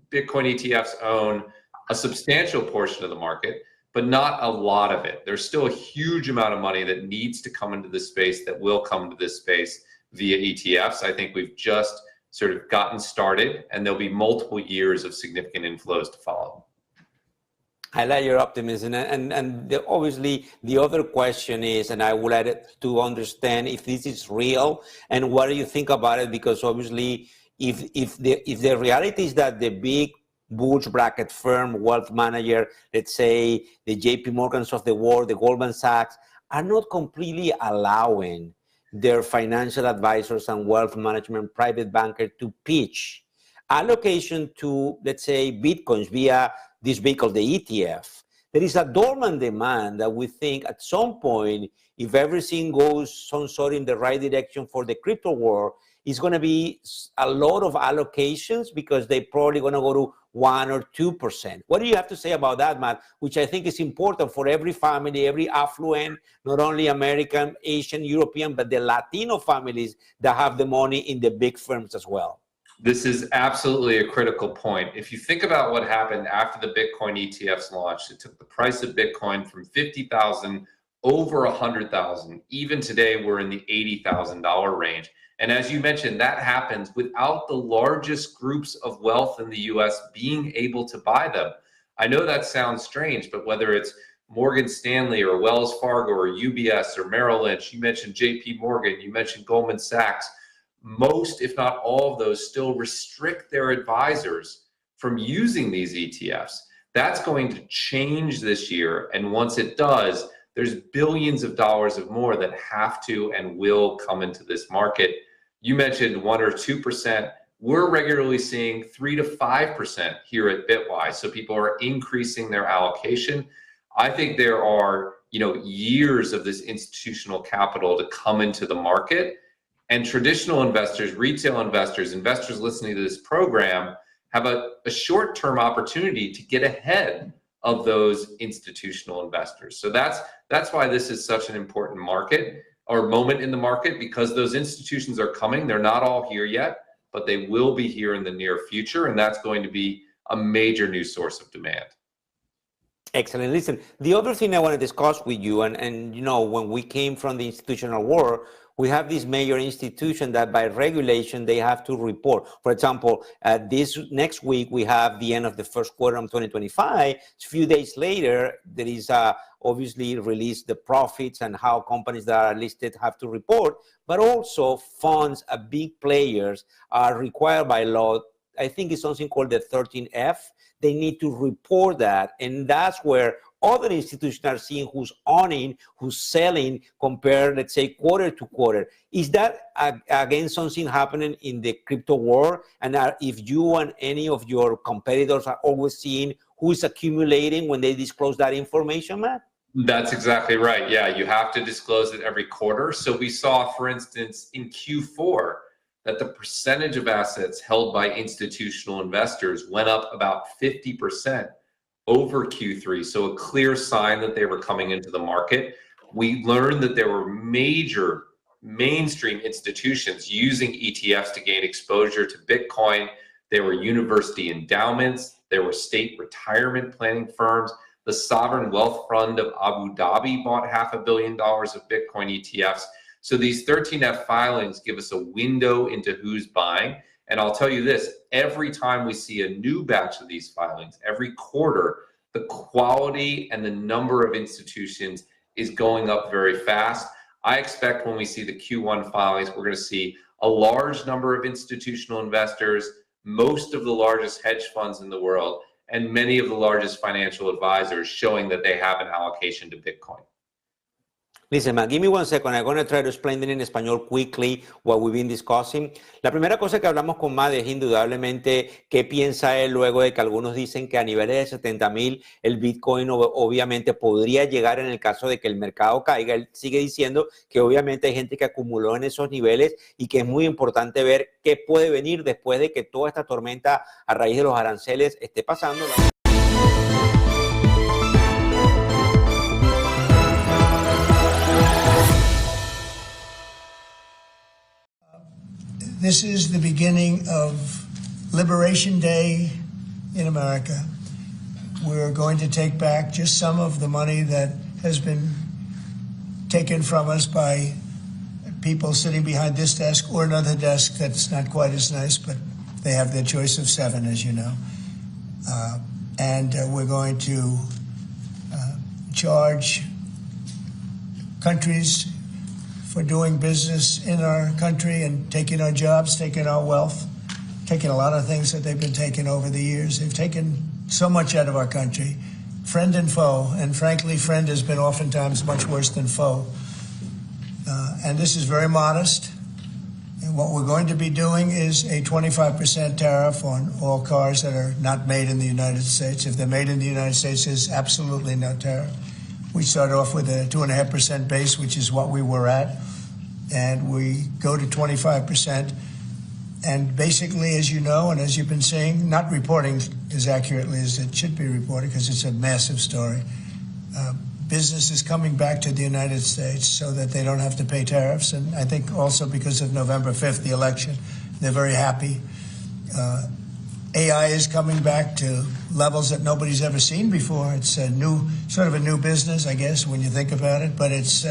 Bitcoin ETFs own a substantial portion of the market, but not a lot of it. There's still a huge amount of money that needs to come into this space, that will come to this space via ETFs. I think we've just sort of gotten started, and there'll be multiple years of significant inflows to follow. I like your optimism, and obviously the other question is, and I would like to understand if this is real and what do you think about it, because obviously if the reality is that the big bulge bracket firm, wealth manager, let's say the JP Morgans of the world, the Goldman Sachs, are not completely allowing their financial advisors and wealth management private banker to pitch allocation to, let's say, Bitcoins via this vehicle, the ETF. There is a dormant demand that we think at some point, if everything goes some sort in the right direction for the crypto world, is going to be a lot of allocations because they're probably going to go to 1 or 2%. What do you have to say about that, Matt? Which I think is important for every family, every affluent, not only American, Asian, European, but the Latino families that have the money in the big firms as well. This is absolutely a critical point. If you think about what happened after the Bitcoin ETFs launched, it took the price of Bitcoin from 50,000 over 100,000. Even today, we're in the $80,000 range. And as you mentioned, that happens without the largest groups of wealth in the US being able to buy them. I know that sounds strange, but whether it's Morgan Stanley or Wells Fargo or UBS or Merrill Lynch, you mentioned JP Morgan, you mentioned Goldman Sachs, most, if not all of those, still restrict their advisors from using these ETFs. That's going to change this year. And once it does, there's billions of dollars of more that have to and will come into this market. You mentioned 1 or 2%. We're regularly seeing 3 to 5% here at Bitwise. So people are increasing their allocation. I think there are, you know, years of this institutional capital to come into the market. And traditional investors, retail investors, investors listening to this program have a short-term opportunity to get ahead of those institutional investors. So that's why this is such an important market or moment in the market, because those institutions are coming. They're not all here yet, but they will be here in the near future. And that's going to be a major new source of demand. Excellent. Listen, the other thing I want to discuss with you, and you know, when we came from the institutional world, we have this major institution that by regulation, they have to report. For example, this next week, we have the end of the first quarter of 2025. A few days later, there is obviously release the profits and how companies that are listed have to report, but also funds, big players are required by law. I think it's something called the 13F. They need to report that. And that's where other institutions are seeing who's owning, who's selling, compared, let's say, quarter to quarter. Is that, again, something happening in the crypto world? And if you and any of your competitors are always seeing who is accumulating when they disclose that information, Matt? That's exactly right. Yeah, you have to disclose it every quarter. So we saw, for instance, in Q4, that the percentage of assets held by institutional investors went up about 50% over Q3. So a clear sign that they were coming into the market. We learned that there were major mainstream institutions using ETFs to gain exposure to Bitcoin. There were university endowments. There were state retirement planning firms. The Sovereign Wealth Fund of Abu Dhabi bought $500 million of Bitcoin ETFs. So these 13F filings give us a window into who's buying. And I'll tell you this, every time we see a new batch of these filings, every quarter, the quality and the number of institutions is going up very fast. I expect when we see the Q1 filings, we're going to see a large number of institutional investors, most of the largest hedge funds in the world, and many of the largest financial advisors showing that they have an allocation to Bitcoin. Listen, Matt, give me 1 second. I'm going to try to explain it in español quickly what we've been discussing. La primera cosa que hablamos con Matt es indudablemente qué piensa él luego de que algunos dicen que a niveles de 70,000 el Bitcoin obviamente podría llegar en el caso de que el mercado caiga. Él sigue diciendo que obviamente hay gente que acumuló en esos niveles y que es muy importante ver qué puede venir después de que toda esta tormenta a raíz de los aranceles esté pasando. This is the beginning of Liberation Day in America. We're going to take back just some of the money that has been taken from us by people sitting behind this desk or another desk that's not quite as nice, but they have their choice of 7, as you know. And we're going to charge countries for doing business in our country and taking our jobs, taking our wealth, taking a lot of things that they've been taking over the years. They've taken so much out of our country, friend and foe, and frankly, friend has been oftentimes much worse than foe. And this is very modest. And what we're going to be doing is a 25% tariff on all cars that are not made in the United States. If they're made in the United States, there's absolutely no tariff. We start off with a 2.5% base, which is what we were at, and we go to 25%. And basically, as you know, and as you've been saying, not reporting as accurately as it should be reported because it's a massive story. Business is coming back to the United States so that they don't have to pay tariffs. And I think also because of November 5th, the election, they're very happy. AI is coming back to levels that nobody's ever seen before. It's a new, sort of a new business, I guess, when you think about it. But it's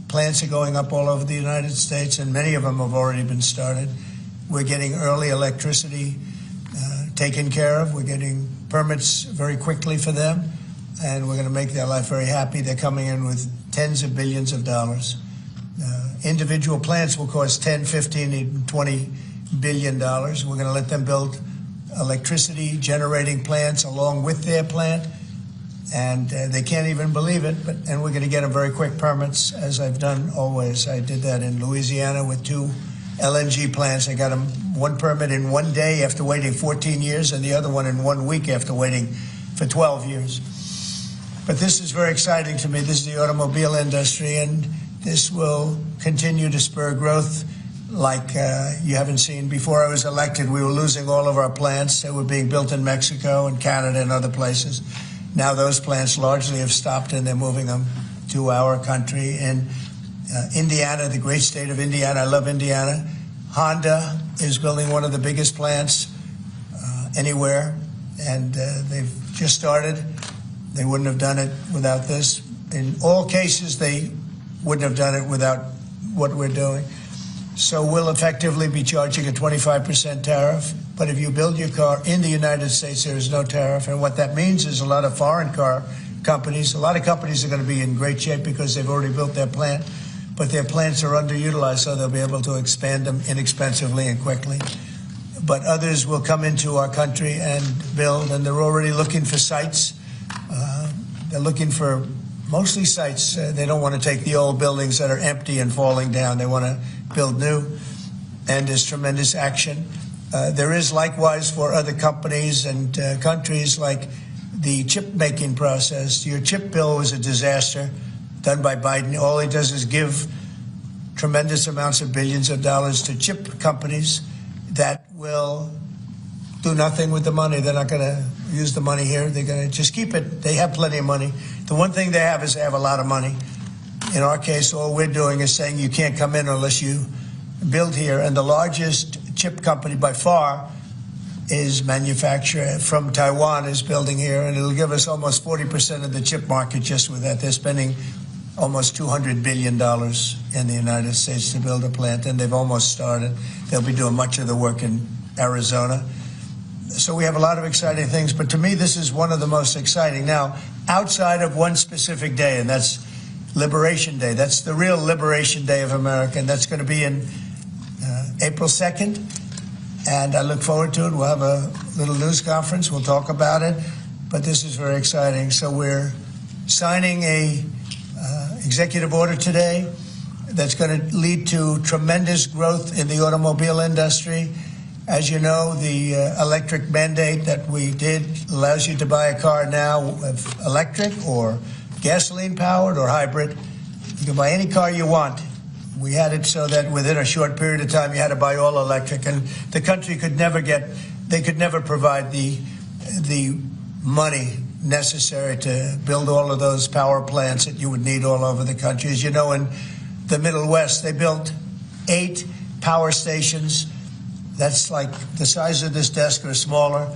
plants are going up all over the United States, and many of them have already been started. We're getting early electricity taken care of. We're getting permits very quickly for them, and we're going to make their life very happy. They're coming in with tens of billions of dollars. Individual plants will cost 10, 15, even $20 billion. We're going to let them build electricity generating plants along with their plant, and they can't even believe it, and we're going to get them very quick permits, as I've done always. I did that in Louisiana with 2 LNG plants. I got them one permit in 1 day after waiting 14 years and the other one in 1 week after waiting for 12 years. But this is very exciting to me. This is the automobile industry, and this will continue to spur growth like you haven't seen. Before I was elected, we were losing all of our plants that were being built in Mexico and Canada and other places. Now those plants largely have stopped, and they're moving them to our country. In Indiana, the great state of Indiana, I love Indiana. Honda is building one of the biggest plants anywhere, and they've just started. They wouldn't have done it without this. In all cases, they wouldn't have done it without what we're doing. So we'll effectively be charging a 25% tariff. But if you build your car in the United States, there is no tariff. And what that means is a lot of foreign car companies, a lot of companies are going to be in great shape because they've already built their plant. But their plants are underutilized, so they'll be able to expand them inexpensively and quickly. But others will come into our country and build, and they're already looking for sites. They're looking for mostly sites. They don't want to take the old buildings that are empty and falling down. They want to build new, and there's tremendous action. There is likewise for other companies and countries like the chip making process. Your chip bill was a disaster done by Biden. All he does is give tremendous amounts of billions of dollars to chip companies that will do nothing with the money. They're not going to use the money here. They're going to just keep it. They have plenty of money. The one thing they have is they have a lot of money. in our case, all we're doing is saying you can't come in unless you build here. And the largest chip company by far is manufacturer from Taiwan is building here, and it'll give us almost 40% of the chip market just with that. They're spending almost $200 billion in the United States to build a plant, and they've almost started. They'll be doing much of the work in Arizona. So we have a lot of exciting things, but to me, this is one of the most exciting. Now, outside of one specific day, and that's Liberation Day. That's the real Liberation Day of America, and that's going to be in April 2nd. And I look forward to it. We'll have a little news conference. We'll talk about it. But this is very exciting. So we're signing a executive order today that's going to lead to tremendous growth in the automobile industry. As you know, the electric mandate that we did allows you to buy a car now with electric or gasoline-powered or hybrid. You can buy any car you want. We had it so that within a short period of time, you had to buy all electric, and the country could never provide the money necessary to build all of those power plants that you would need all over the country. As you know, in the Middle West, they built 8 power stations. That's like the size of this desk or smaller.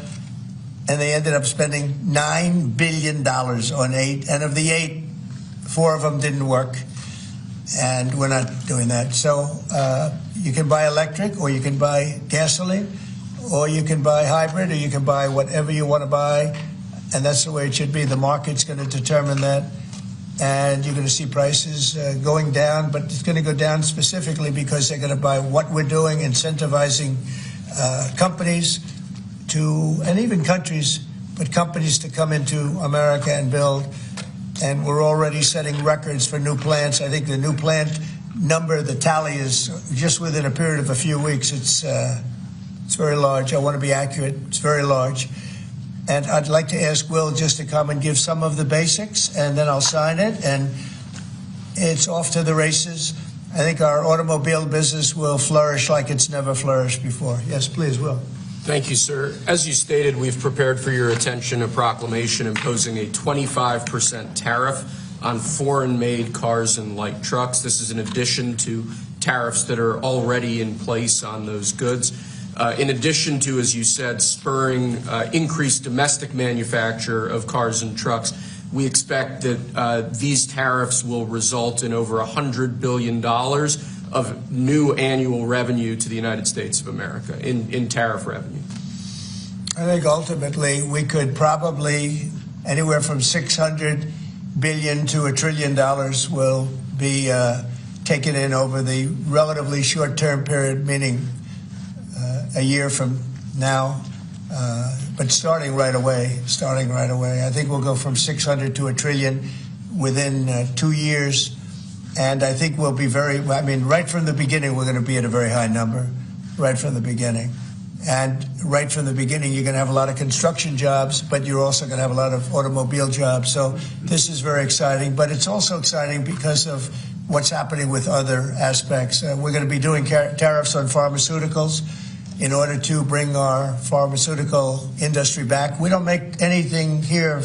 And they ended up spending $9 billion on 8. And of the 8, 4 of them didn't work. And we're not doing that. So you can buy electric, or you can buy gasoline, or you can buy hybrid, or you can buy whatever you want to buy. And that's the way it should be. The market's going to determine that. And you're going to see prices going down, but it's going to go down specifically because they're going to buy what we're doing, incentivizing companies to, and even countries, but companies to come into America and build. And we're already setting records for new plants. I think the new plant number, the tally is just within a period of a few weeks. It's very large. I want to be accurate. It's very large. And I'd like to ask Will just to come and give some of the basics, and then I'll sign it, and it's off to the races. I think our automobile business will flourish like it's never flourished before. Yes, please, Will. Thank you, sir. As you stated, we've prepared for your attention a proclamation imposing a 25% tariff on foreign-made cars and light trucks. This is in addition to tariffs that are already in place on those goods. In addition to, as you said, spurring increased domestic manufacture of cars and trucks, we expect that these tariffs will result in over $100 billion of new annual revenue to the United States of America in tariff revenue. I think ultimately we could probably anywhere from $600 billion to $1 trillion will be taken in over the relatively short-term period, meaning a year from now, but starting right away. I think we'll go from 600 to $1 trillion within 2 years. And I think we'll be right from the beginning, we're going to be at a very high number, right from the beginning. And right from the beginning, you're going to have a lot of construction jobs, but you're also going to have a lot of automobile jobs. So this is very exciting, but it's also exciting because of what's happening with other aspects. We're going to be doing tariffs on pharmaceuticals in order to bring our pharmaceutical industry back. We don't make anything here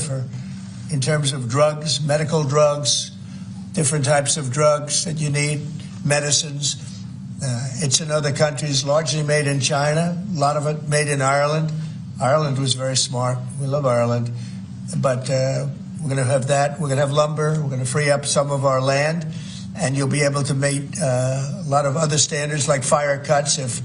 in terms of drugs, medical drugs, different types of drugs that you need, medicines. It's in other countries, largely made in China, a lot of it made in Ireland. Ireland was very smart. We love Ireland. But we're going to have that. We're going to have lumber. We're going to free up some of our land. And you'll be able to meet a lot of other standards like fire cuts. If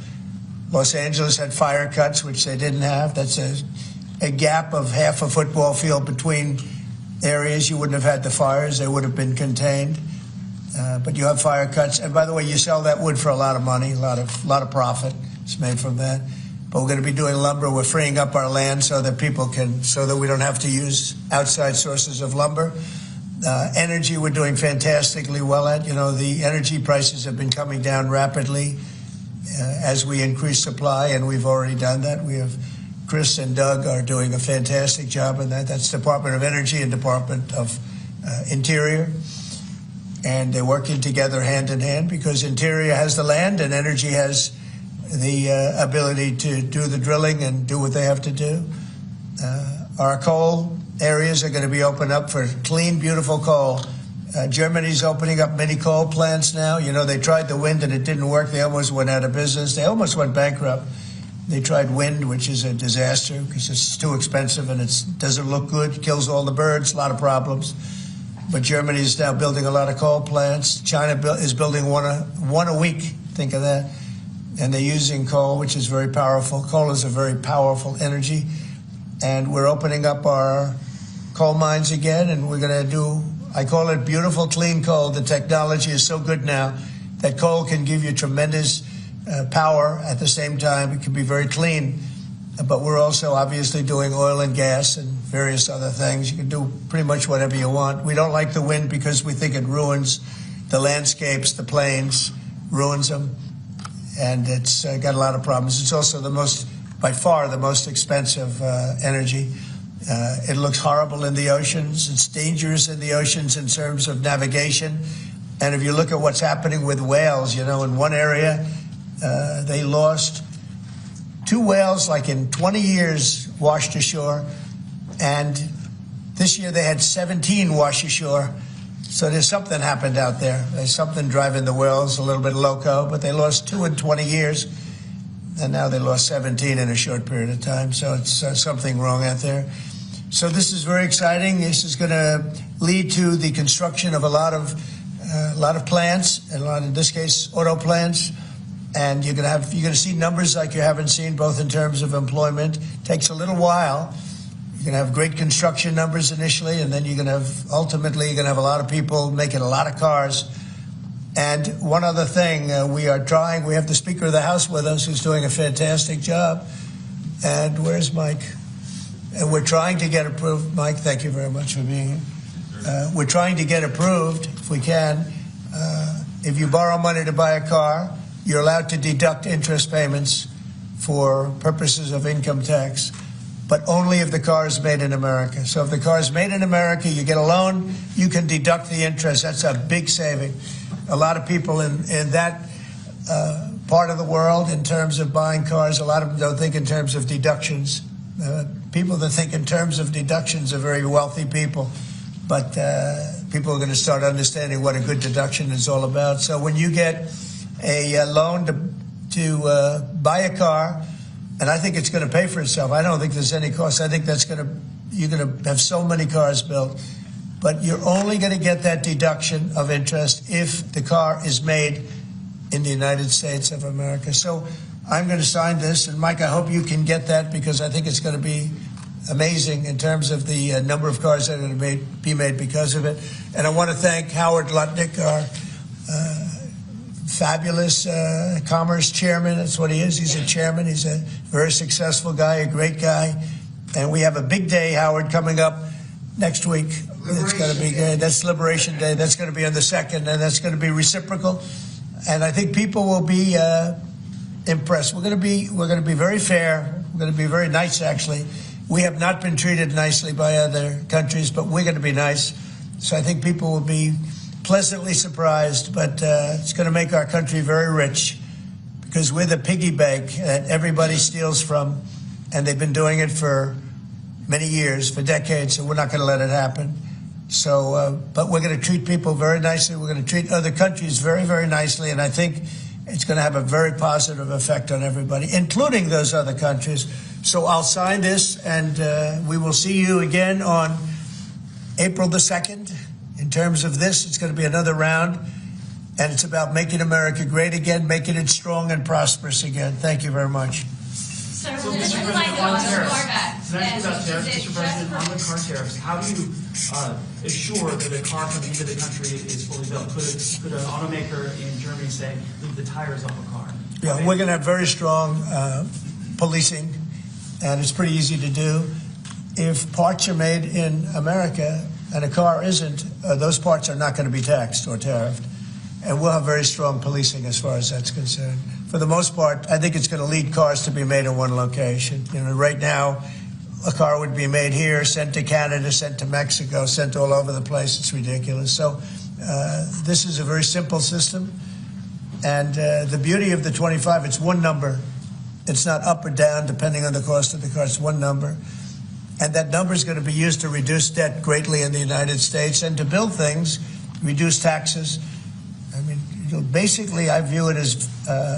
Los Angeles had fire cuts, which they didn't have, that's a gap of half a football field between areas. You wouldn't have had the fires. They would have been contained. But you have fire cuts. And by the way, you sell that wood for a lot of money, a lot of profit is made from that. But we're going to be doing lumber. We're freeing up our land so that we don't have to use outside sources of lumber. Energy, we're doing fantastically well at. You know, the energy prices have been coming down rapidly as we increase supply, and we've already done that. We have Chris and Doug are doing a fantastic job in that. That's Department of Energy and Department of Interior. And they're working together hand in hand because Interior has the land and Energy has the ability to do the drilling and do what they have to do. Our coal areas are going to be opened up for clean, beautiful coal. Germany's opening up many coal plants now. You know, they tried the wind and it didn't work. They almost went out of business. They almost went bankrupt. They tried wind, which is a disaster because it's too expensive and it doesn't look good, kills all the birds, a lot of problems. But Germany is now building a lot of coal plants. China is building one a week. Think of that. And they're using coal, which is very powerful. Coal is a very powerful energy. And we're opening up our coal mines again, and we're going to do, I call it beautiful, clean coal. The technology is so good now that coal can give you tremendous power at the same time. It can be very clean. But we're also obviously doing oil and gas and various other things. You can do pretty much whatever you want. We don't like the wind because we think it ruins the landscapes, the plains, ruins them. And it's got a lot of problems. It's also by far the most expensive energy. It looks horrible in the oceans. It's dangerous in the oceans in terms of navigation. And if you look at what's happening with whales, you know, in one area, they lost 2 whales, like in 20 years, washed ashore. And this year they had 17 wash ashore. So there's something happened out there. There's something driving the whales a little bit loco, but they lost 2 in 20 years. And now they lost 17 in a short period of time. So it's something wrong out there. So this is very exciting. This is going to lead to the construction of a lot of plants, and in this case, auto plants. And you're going to see numbers like you haven't seen, both in terms of employment. It takes a little while. You're going to have great construction numbers initially, and then ultimately you're going to have a lot of people making a lot of cars. And one other thing, we have the Speaker of the House with us, who's doing a fantastic job. And where's Mike? And we're trying to get approved. Mike, thank you very much for being here. We're trying to get approved, if we can. If you borrow money to buy a car, you're allowed to deduct interest payments for purposes of income tax, but only if the car is made in America. So if the car is made in America, you get a loan, you can deduct the interest. That's a big saving. A lot of people in that part of the world, in terms of buying cars, a lot of them don't think in terms of deductions. People that think in terms of deductions are very wealthy people, but people are going to start understanding what a good deduction is all about. So when you get a loan to buy a car, and I think it's going to pay for itself. I don't think there's any cost. I think you're going to have so many cars built, but you're only going to get that deduction of interest if the car is made in the United States of America. So I'm going to sign this, and Mike, I hope you can get that, because I think it's going to be amazing in terms of the number of cars that are going to be made because of it. And I want to thank Howard Lutnick, our fabulous commerce chairman. That's what he is. He's a chairman. He's a very successful guy, a great guy. And we have a big day, Howard, coming up next week. It's going to be good. That's Liberation Day. That's going to be on the 2nd, and that's going to be reciprocal. And I think people will be impressed. We're going to be very fair. We're going to be very nice, actually. We have not been treated nicely by other countries, but we're going to be nice. So I think people will be pleasantly surprised, but it's going to make our country very rich, because we're the piggy bank that everybody steals from, and they've been doing it for many years, for decades, so we're not going to let it happen. So, but we're going to treat people very nicely. We're going to treat other countries very, very nicely, and I think it's going to have a very positive effect on everybody, including those other countries. So I'll sign this, and we will see you again on April the 2nd. In terms of this, it's going to be another round, and it's about making America great again, making it strong and prosperous again. Thank you very much. So Mr. President, on tariffs, can I ask you about tariffs, Mr. President, on the car tariffs? How do you assure that a car coming into the country is fully built? Could an automaker in Germany say, leave the tires off a car? Yeah, we're going to have very strong policing, and it's pretty easy to do. If parts are made in America and a car isn't, those parts are not going to be taxed or tariffed. And we'll have very strong policing as far as that's concerned. For the most part, I think it's going to lead cars to be made in one location. You know, right now, a car would be made here, sent to Canada, sent to Mexico, sent all over the place. It's ridiculous. So this is a very simple system. And the beauty of the 25, it's one number. It's not up or down depending on the cost of the car. It's one number. And that number is going to be used to reduce debt greatly in the United States and to build things reduce taxes. I mean, basically, I view it as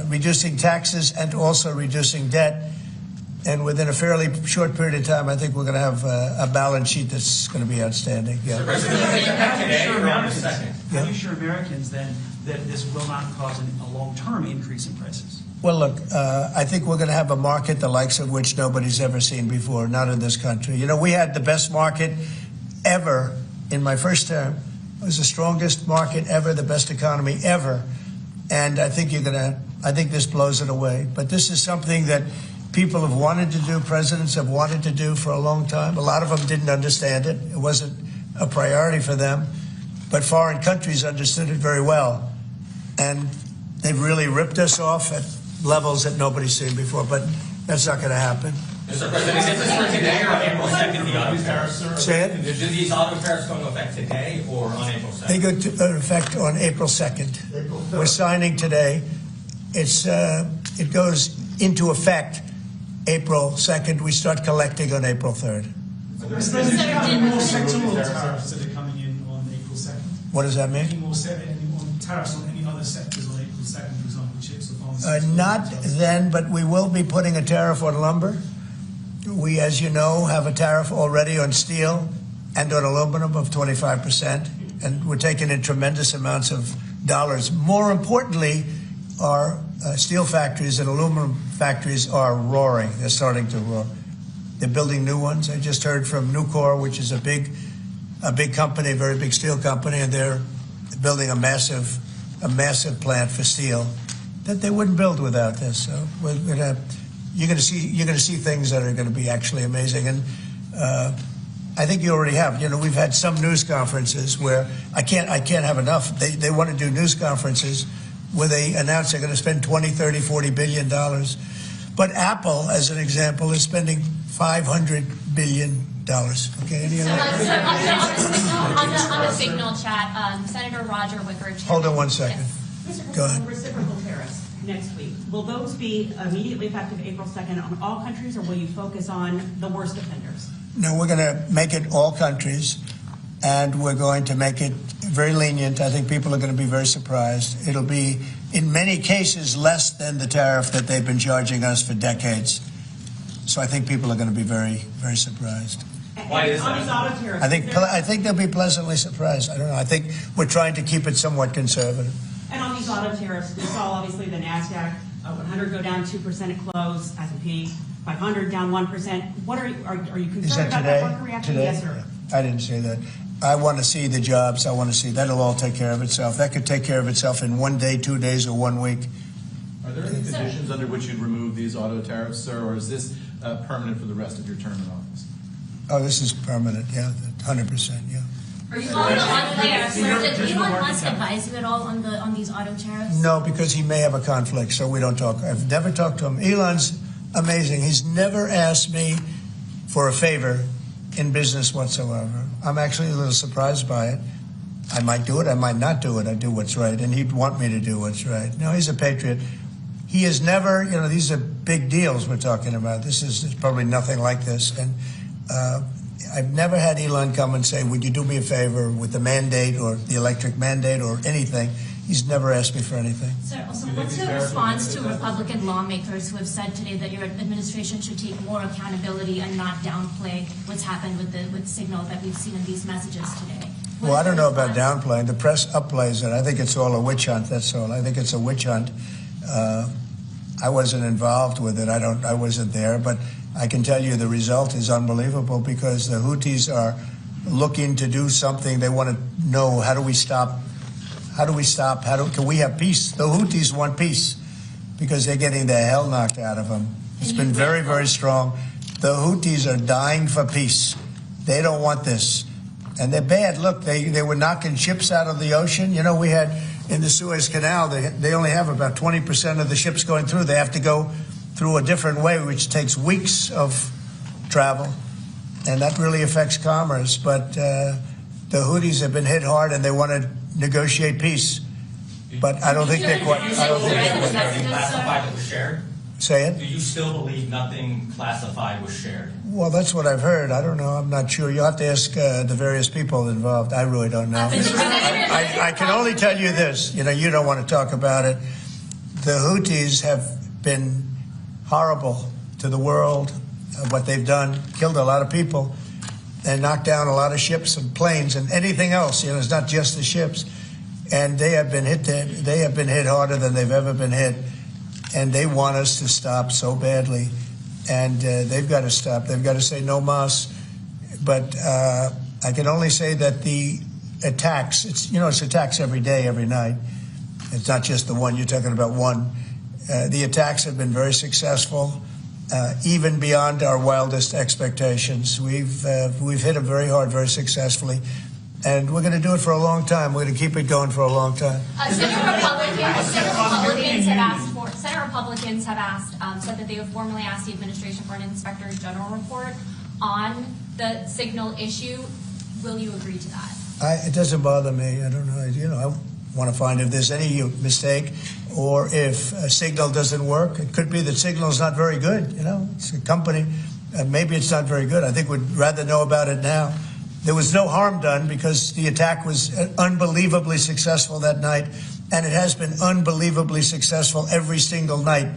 reducing taxes and also reducing debt. And within a fairly short period of time, I think we're going to have a balance sheet that's going to be outstanding. Yeah. How do you assure Americans then that this will not cause a long-term increase in prices? Well, look, I think we're going to have a market the likes of which nobody's ever seen before, not in this country. You know, we had the best market ever in my first term. It was the strongest market ever, the best economy ever. And I think I think this blows it away. But this is something that people have wanted to do, presidents have wanted to do for a long time. A lot of them didn't understand it. It wasn't a priority for them. But foreign countries understood it very well. And they've really ripped us off at levels that nobody's seen before. But that's not going to happen. Mr. President, is this for today or on April 2nd, the auto tariffs? Say it? Do these auto tariffs go into effect today or on April 2nd? They go into effect on April 2nd. We're signing today. It goes into effect April 2nd. We start collecting on April 3rd. Mr. President, any more sectoral tariffs that are coming in on April 2nd? What does that mean? Any more tariffs on any other sectors on April 2nd, for example, chips or pharmaceuticals? Not then, but we will be putting a tariff on lumber. We, as you know, have a tariff already on steel and on aluminum of 25%, and we're taking in tremendous amounts of dollars. More importantly, our steel factories and aluminum factories are roaring. They're starting to roar. They're building new ones. I just heard from Nucor, which is a big company, a very big steel company, and they're building a massive plant for steel that they wouldn't build without this. So you're going to see things that are going to be actually amazing. And I think you already have. You know, we've had some news conferences where I can't have enough. They want to do news conferences where they announce they're going to spend $20, $30, $40 billion. But Apple, as an example, is spending $500 billion. Okay, any other? On the Signal chat, Senator Roger Wicker. Hold on one second. Yes. Go ahead. Reciprocal tariffs next week. Will those be immediately effective April 2nd on all countries, or will you focus on the worst offenders? No, we're going to make it all countries, and we're going to make it very lenient. I think people are going to be very surprised. It'll be, in many cases, less than the tariff that they've been charging us for decades. So I think people are going to be very, very surprised. Why is that? I think they'll be pleasantly surprised. I don't know. I think we're trying to keep it somewhat conservative. And on these auto tariffs, we saw obviously the NASDAQ 100 go down 2% at close, S&P 500 down 1%. What are you concerned Is that about today? that market reaction? Today? Yes, sir. I didn't say that. I want to see the jobs. I want to see that'll all take care of itself. That could take care of itself in 1 day, 2 days, or 1 week. Are there any conditions under which you'd remove these auto tariffs, sir, or is this permanent for the rest of your term in office? Oh, this is permanent. Yeah, 100%. Yeah. Are you on there? Sir, did Elon Musk advise you at all on these auto tariffs? No, because he may have a conflict, so we don't talk. I've never talked to him. Elon's amazing. He's never asked me for a favor in business whatsoever. I'm actually a little surprised by it. I might do it, I might not do it. I do what's right, and he'd want me to do what's right. No, he's a patriot. He has never, you know, these are big deals we're talking about. This is probably nothing like this. And I've never had Elon come and say, would you do me a favor with the mandate or the electric mandate or anything. He's never asked me for anything. Sir, also, what's your response to Republican lawmakers who have said today that your administration should take more accountability and not downplay what's happened with Signal that we've seen in these messages today? Well, I don't know about downplaying. The press upplays it. I think it's all a witch hunt, that's all. I think it's a witch hunt. I wasn't involved with it. I wasn't there, but I can tell you the result is unbelievable because the Houthis are looking to do something. They want to know, how do we stop? Can we have peace? The Houthis want peace because they're getting the hell knocked out of them. It's been very, very strong. The Houthis are dying for peace. They don't want this. And they're bad. Look, they were knocking ships out of the ocean. You know, we had in the Suez Canal, they only have about 20% of the ships going through. They have to go through a different way, which takes weeks of travel. And that really affects commerce. But the Houthis have been hit hard and they want to negotiate peace. But I don't think they're quite. Say it? Do you still believe nothing classified was shared? Well, that's what I've heard. I don't know. I'm not sure. You'll have to ask the various people involved. I really don't know. I can only tell you this. You know, you don't want to talk about it. The Houthis have been horrible to the world. What they've done, killed a lot of people, and knocked down a lot of ships and planes and anything else. You know, it's not just the ships. And they have been hit. They have been hit harder than they've ever been hit. And they want us to stop so badly, and they've got to stop. They've got to say no mas. But I can only say that the attacks, it's attacks every day, every night. It's not just the one. You're talking about one. The attacks have been very successful, even beyond our wildest expectations. We've hit them very hard, very successfully. And we're going to do it for a long time. We're going to keep it going for a long time. Senate Republicans have said that they would formally ask the administration for an Inspector General report on the signal issue. Will you agree to that? It doesn't bother me. I don't know. I want to find if there's any mistake or if a signal doesn't work. It could be that signal is not very good. It's a company. Maybe it's not very good. I think we'd rather know about it now. There was no harm done because the attack was unbelievably successful that night, and it has been unbelievably successful every single night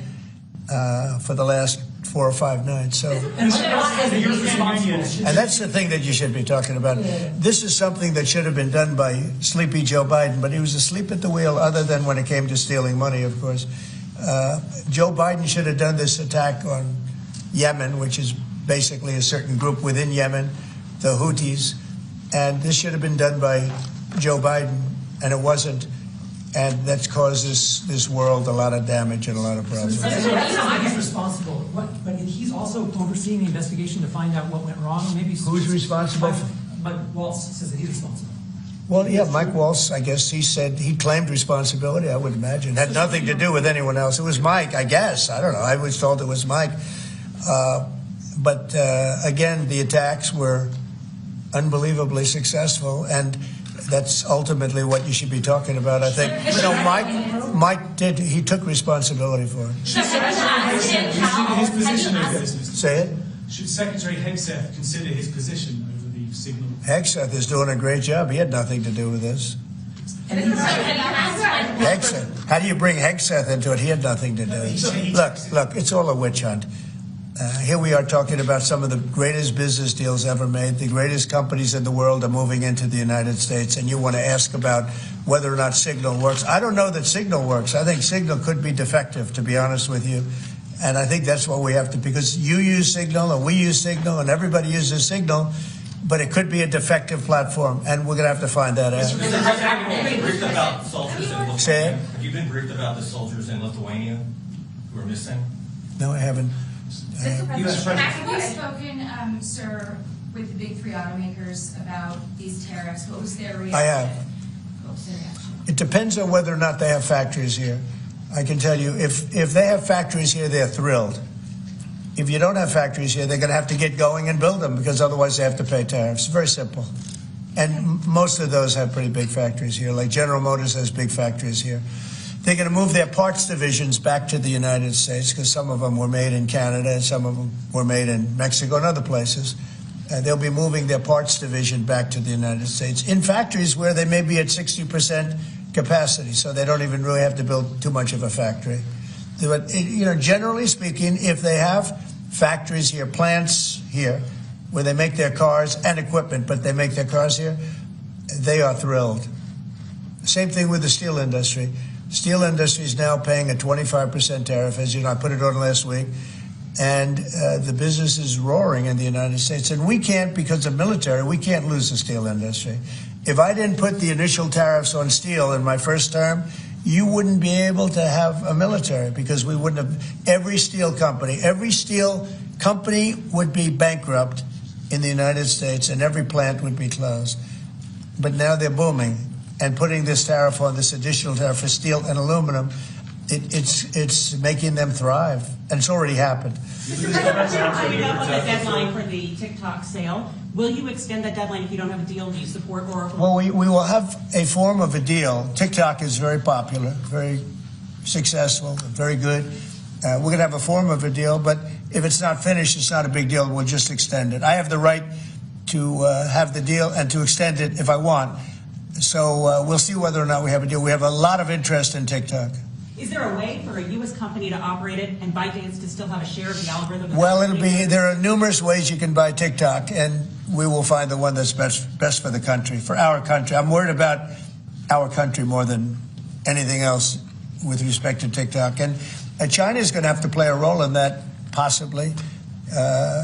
for the last 4 or 5 nights. So, and that's the thing that you should be talking about. This is something that should have been done by sleepy Joe Biden, but he was asleep at the wheel, other than when it came to stealing money, of course. Joe Biden should have done this attack on Yemen, which is basically a certain group within Yemen, the Houthis, and this should have been done by Joe Biden, and it wasn't, and that's caused this world a lot of damage and a lot of problems. He's responsible, but he's also overseeing the investigation to find out what went wrong. Maybe who's responsible? Mike Waltz says that he's responsible. Well, yeah, Mike Waltz, I guess he claimed responsibility, I would imagine. It had nothing to do with anyone else. It was Mike, I guess. I don't know. I was told it was Mike. But again, the attacks were unbelievably successful, and that's ultimately what you should be talking about, I think. Mike did, he took responsibility for it. His position over this? Say it? Should Secretary Hegseth consider his position over the signal? Hegseth is doing a great job. He had nothing to do with this. Hegseth. How do you bring Hegseth into it? He had nothing to do. Look, it's all a witch hunt. Here we are talking about some of the greatest business deals ever made. The greatest companies in the world are moving into the United States, and you want to ask about whether or not Signal works. I don't know that Signal works. I think Signal could be defective, to be honest with you. And I think that's what we have to, because you use Signal and we use Signal and everybody uses Signal, but it could be a defective platform, and we're going to have to find that out. Have you been briefed about the soldiers in Lithuania who are missing? No, I haven't. Have you spoken, sir, with the big 3 automakers about these tariffs? What was their reaction? I have. What was their reaction? It depends on whether or not they have factories here. I can tell you, if they have factories here, they're thrilled. If you don't have factories here, they're going to have to get going and build them, because otherwise they have to pay tariffs. Very simple. And most of those have pretty big factories here, like General Motors has big factories here. They're going to move their parts divisions back to the United States, because some of them were made in Canada and some of them were made in Mexico and other places. They'll be moving their parts division back to the United States in factories where they may be at 60% capacity, so they don't even really have to build too much of a factory. But, generally speaking, if they have factories here, plants here, where they make their cars and equipment, but they make their cars here, they are thrilled. Same thing with the steel industry. Steel industry is now paying a 25% tariff, as you know, I put it on last week, and the business is roaring in the United States. And we can't, because of military, we can't lose the steel industry. If I didn't put the initial tariffs on steel in my first term, you wouldn't be able to have a military, because we wouldn't have, every steel company would be bankrupt in the United States, and every plant would be closed. But now they're booming. And putting this tariff on, this additional tariff for steel and aluminum, it's making them thrive, and it's already happened. Mr. President, coming up on the deadline for the TikTok sale, will you extend that deadline if you don't have a deal? Do you support Oracle? Well, we will have a form of a deal. TikTok is very popular, very successful, very good. We're going to have a form of a deal, but if it's not finished, it's not a big deal. We'll just extend it. I have the right to have the deal and to extend it if I want. So we'll see whether or not we have a deal. We have a lot of interest in TikTok. Is there a way for a U.S. company to operate it and ByteDance to still have a share of the algorithm? Well, there are numerous ways you can buy TikTok, and we will find the one that's best for the country, for our country. I'm worried about our country more than anything else with respect to TikTok. And China is going to have to play a role in that, possibly,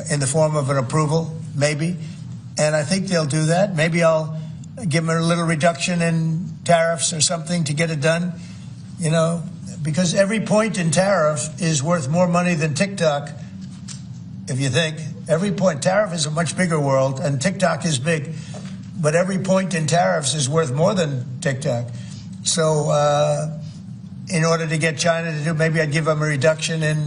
in the form of an approval, maybe. And I think they'll do that. Maybe I'll give them a little reduction in tariffs or something to get it done, you know, because every point in tariff is worth more money than TikTok, if you think. Every point. Tariff is a much bigger world, and TikTok is big. But every point in tariffs is worth more than TikTok. So in order to get China to do, maybe I'd give them a reduction in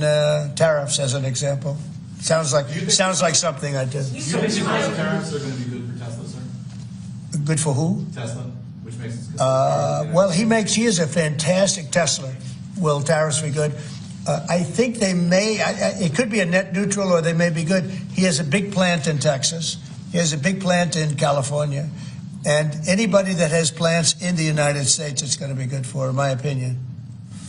tariffs as an example. Sounds like something I'd do. Do you think the tariffs are going to be good for Tesla, sir? Good for who? Tesla, which makes it good. Well, he is a fantastic Tesla. Will tariffs be good? I think they may. It could be a net neutral, or they may be good. He has a big plant in Texas. He has a big plant in California. And anybody that has plants in the United States, it's going to be good for, in my opinion.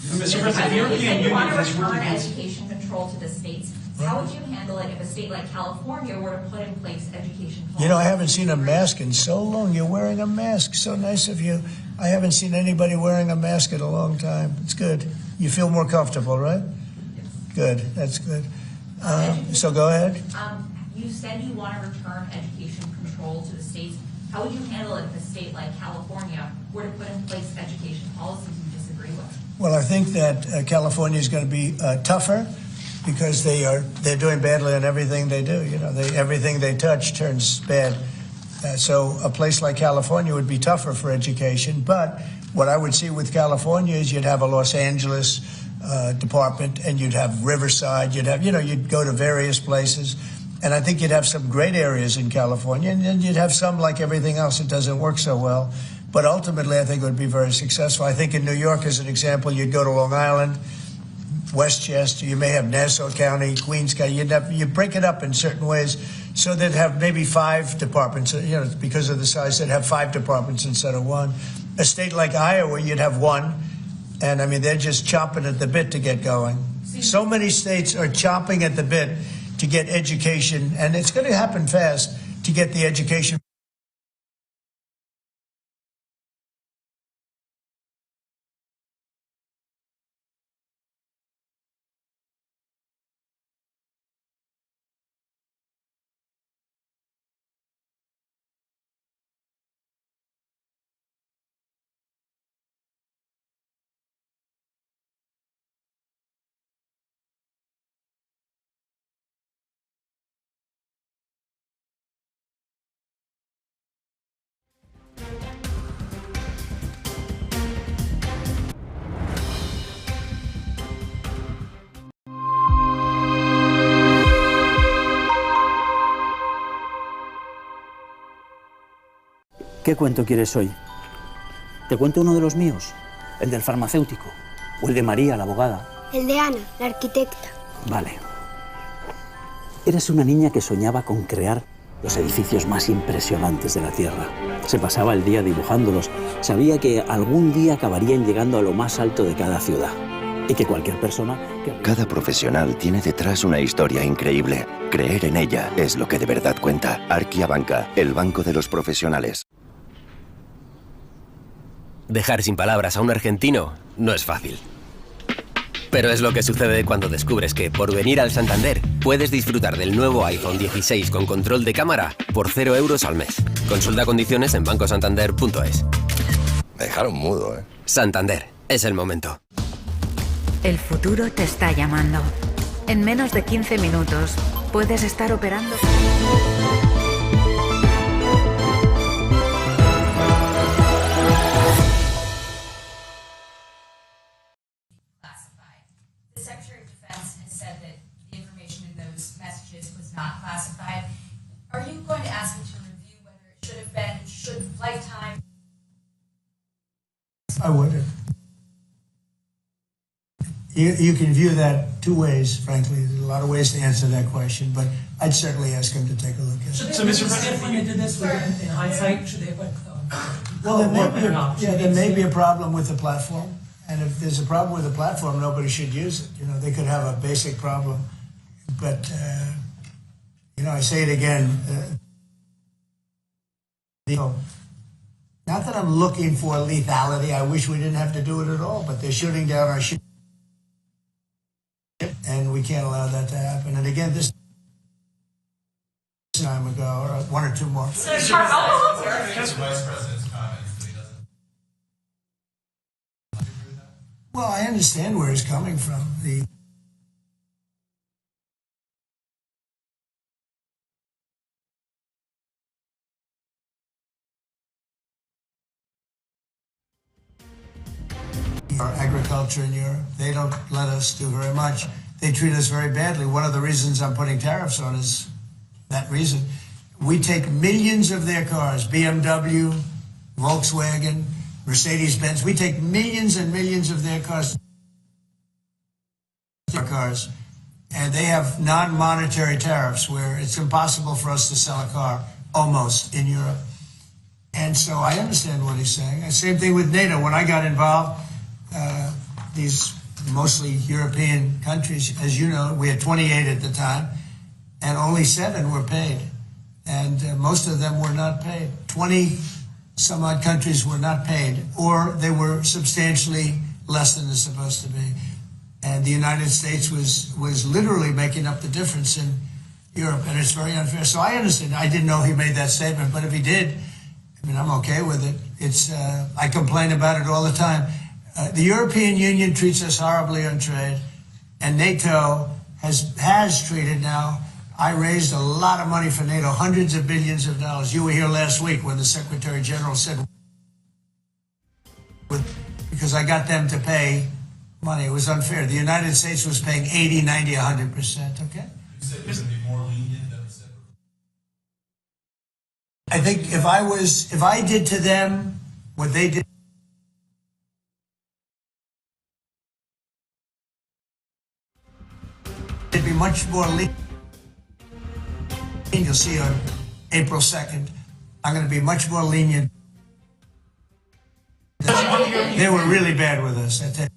Mr. President, if you want to return education control to the states, how would you handle it if a state like California were to put in place education policy? You know, I haven't seen a mask in so long. You're wearing a mask. So nice of you. I haven't seen anybody wearing a mask in a long time. It's good. You feel more comfortable, right? Yes. Good. That's good. So go ahead. You said you want to return education control to the states. How would you handle it if a state like California were to put in place education policies you disagree with? Well, I think that California is going to be tougher because they're doing badly on everything they do. You know, everything they touch turns bad. So a place like California would be tougher for education. But what I would see with California is you'd have a Los Angeles department, and you'd have Riverside. You'd go to various places. And I think you'd have some great areas in California, and then you'd have some, like everything else, that doesn't work so well. But ultimately, I think it would be very successful. I think in New York, as an example, you'd go to Long Island, Westchester, you may have Nassau County, Queens County. You'd break it up in certain ways so they'd have maybe 5 departments, because of the size, they'd have 5 departments instead of 1. A state like Iowa, you'd have 1. And I mean, they're just chomping at the bit to get going. So many states are chomping at the bit to get education, and it's going to happen fast to get the education. ¿Qué cuento quieres hoy? ¿Te cuento uno de los míos? ¿El del farmacéutico? ¿O el de María, la abogada? El de Ana, la arquitecta. Vale. Eras una niña que soñaba con crear los edificios más impresionantes de la Tierra. Se pasaba el día dibujándolos. Sabía que algún día acabarían llegando a lo más alto de cada ciudad. Y que cualquier persona... Cada profesional tiene detrás una historia increíble. Creer en ella es lo que de verdad cuenta. Banca, el banco de los profesionales. Dejar sin palabras a un argentino no es fácil. Pero es lo que sucede cuando descubres que, por venir al Santander, puedes disfrutar del nuevo iPhone 16 con control de cámara por 0 euros al mes. Consulta condiciones en bancosantander.es. Me dejaron mudo, ¿eh? Santander, es el momento. El futuro te está llamando. En menos de 15 minutos, puedes estar operando... Not classified. Are you going to ask me to review whether it should have been, should flight time? I would. You can view that two ways, frankly. There's a lot of ways to answer that question, but I'd certainly ask him to take a look at it. So, Mr. President, when they did this, in hindsight, should they have Well, there may be a problem with the platform, and if there's a problem with the platform, nobody should use it. You know, they could have a basic problem, but you know, I say it again. Not that I'm looking for lethality. I wish we didn't have to do it at all, but they're shooting down our ship, and we can't allow that to happen. And again, this time ago, or one or two more. Vice President's comments that he doesn't. Well, I understand where he's coming from. Our agriculture in Europe, they don't let us do very much. They treat us very badly. One of the reasons I'm putting tariffs on is that reason. We take millions of their cars, BMW, Volkswagen, Mercedes-Benz. We take millions and millions of their cars, and they have non-monetary tariffs where it's impossible for us to sell a car, almost, in Europe. And so I understand what he's saying. And same thing with NATO. When I got involved, these mostly European countries, as you know, we had 28 at the time, and only 7 were paid. And most of them were not paid. 20 some odd countries were not paid, or they were substantially less than they're supposed to be. And the United States was literally making up the difference in Europe, and it's very unfair. So I understand. I didn't know he made that statement, but if he did, I mean, I'm okay with it. It's I complain about it all the time. The European Union treats us horribly on trade, and NATO has treated now. I raised a lot of money for NATO, hundreds of billions of dollars. You were here last week when the Secretary General said, because I got them to pay money. It was unfair. The United States was paying 80, 90, 100%, okay? You said you're going to be more lenient than the Secretary. I think if I did to them what they did, it'd be much more lenient. You'll see on April 2nd, I'm going to be much more lenient. They were really bad with us. And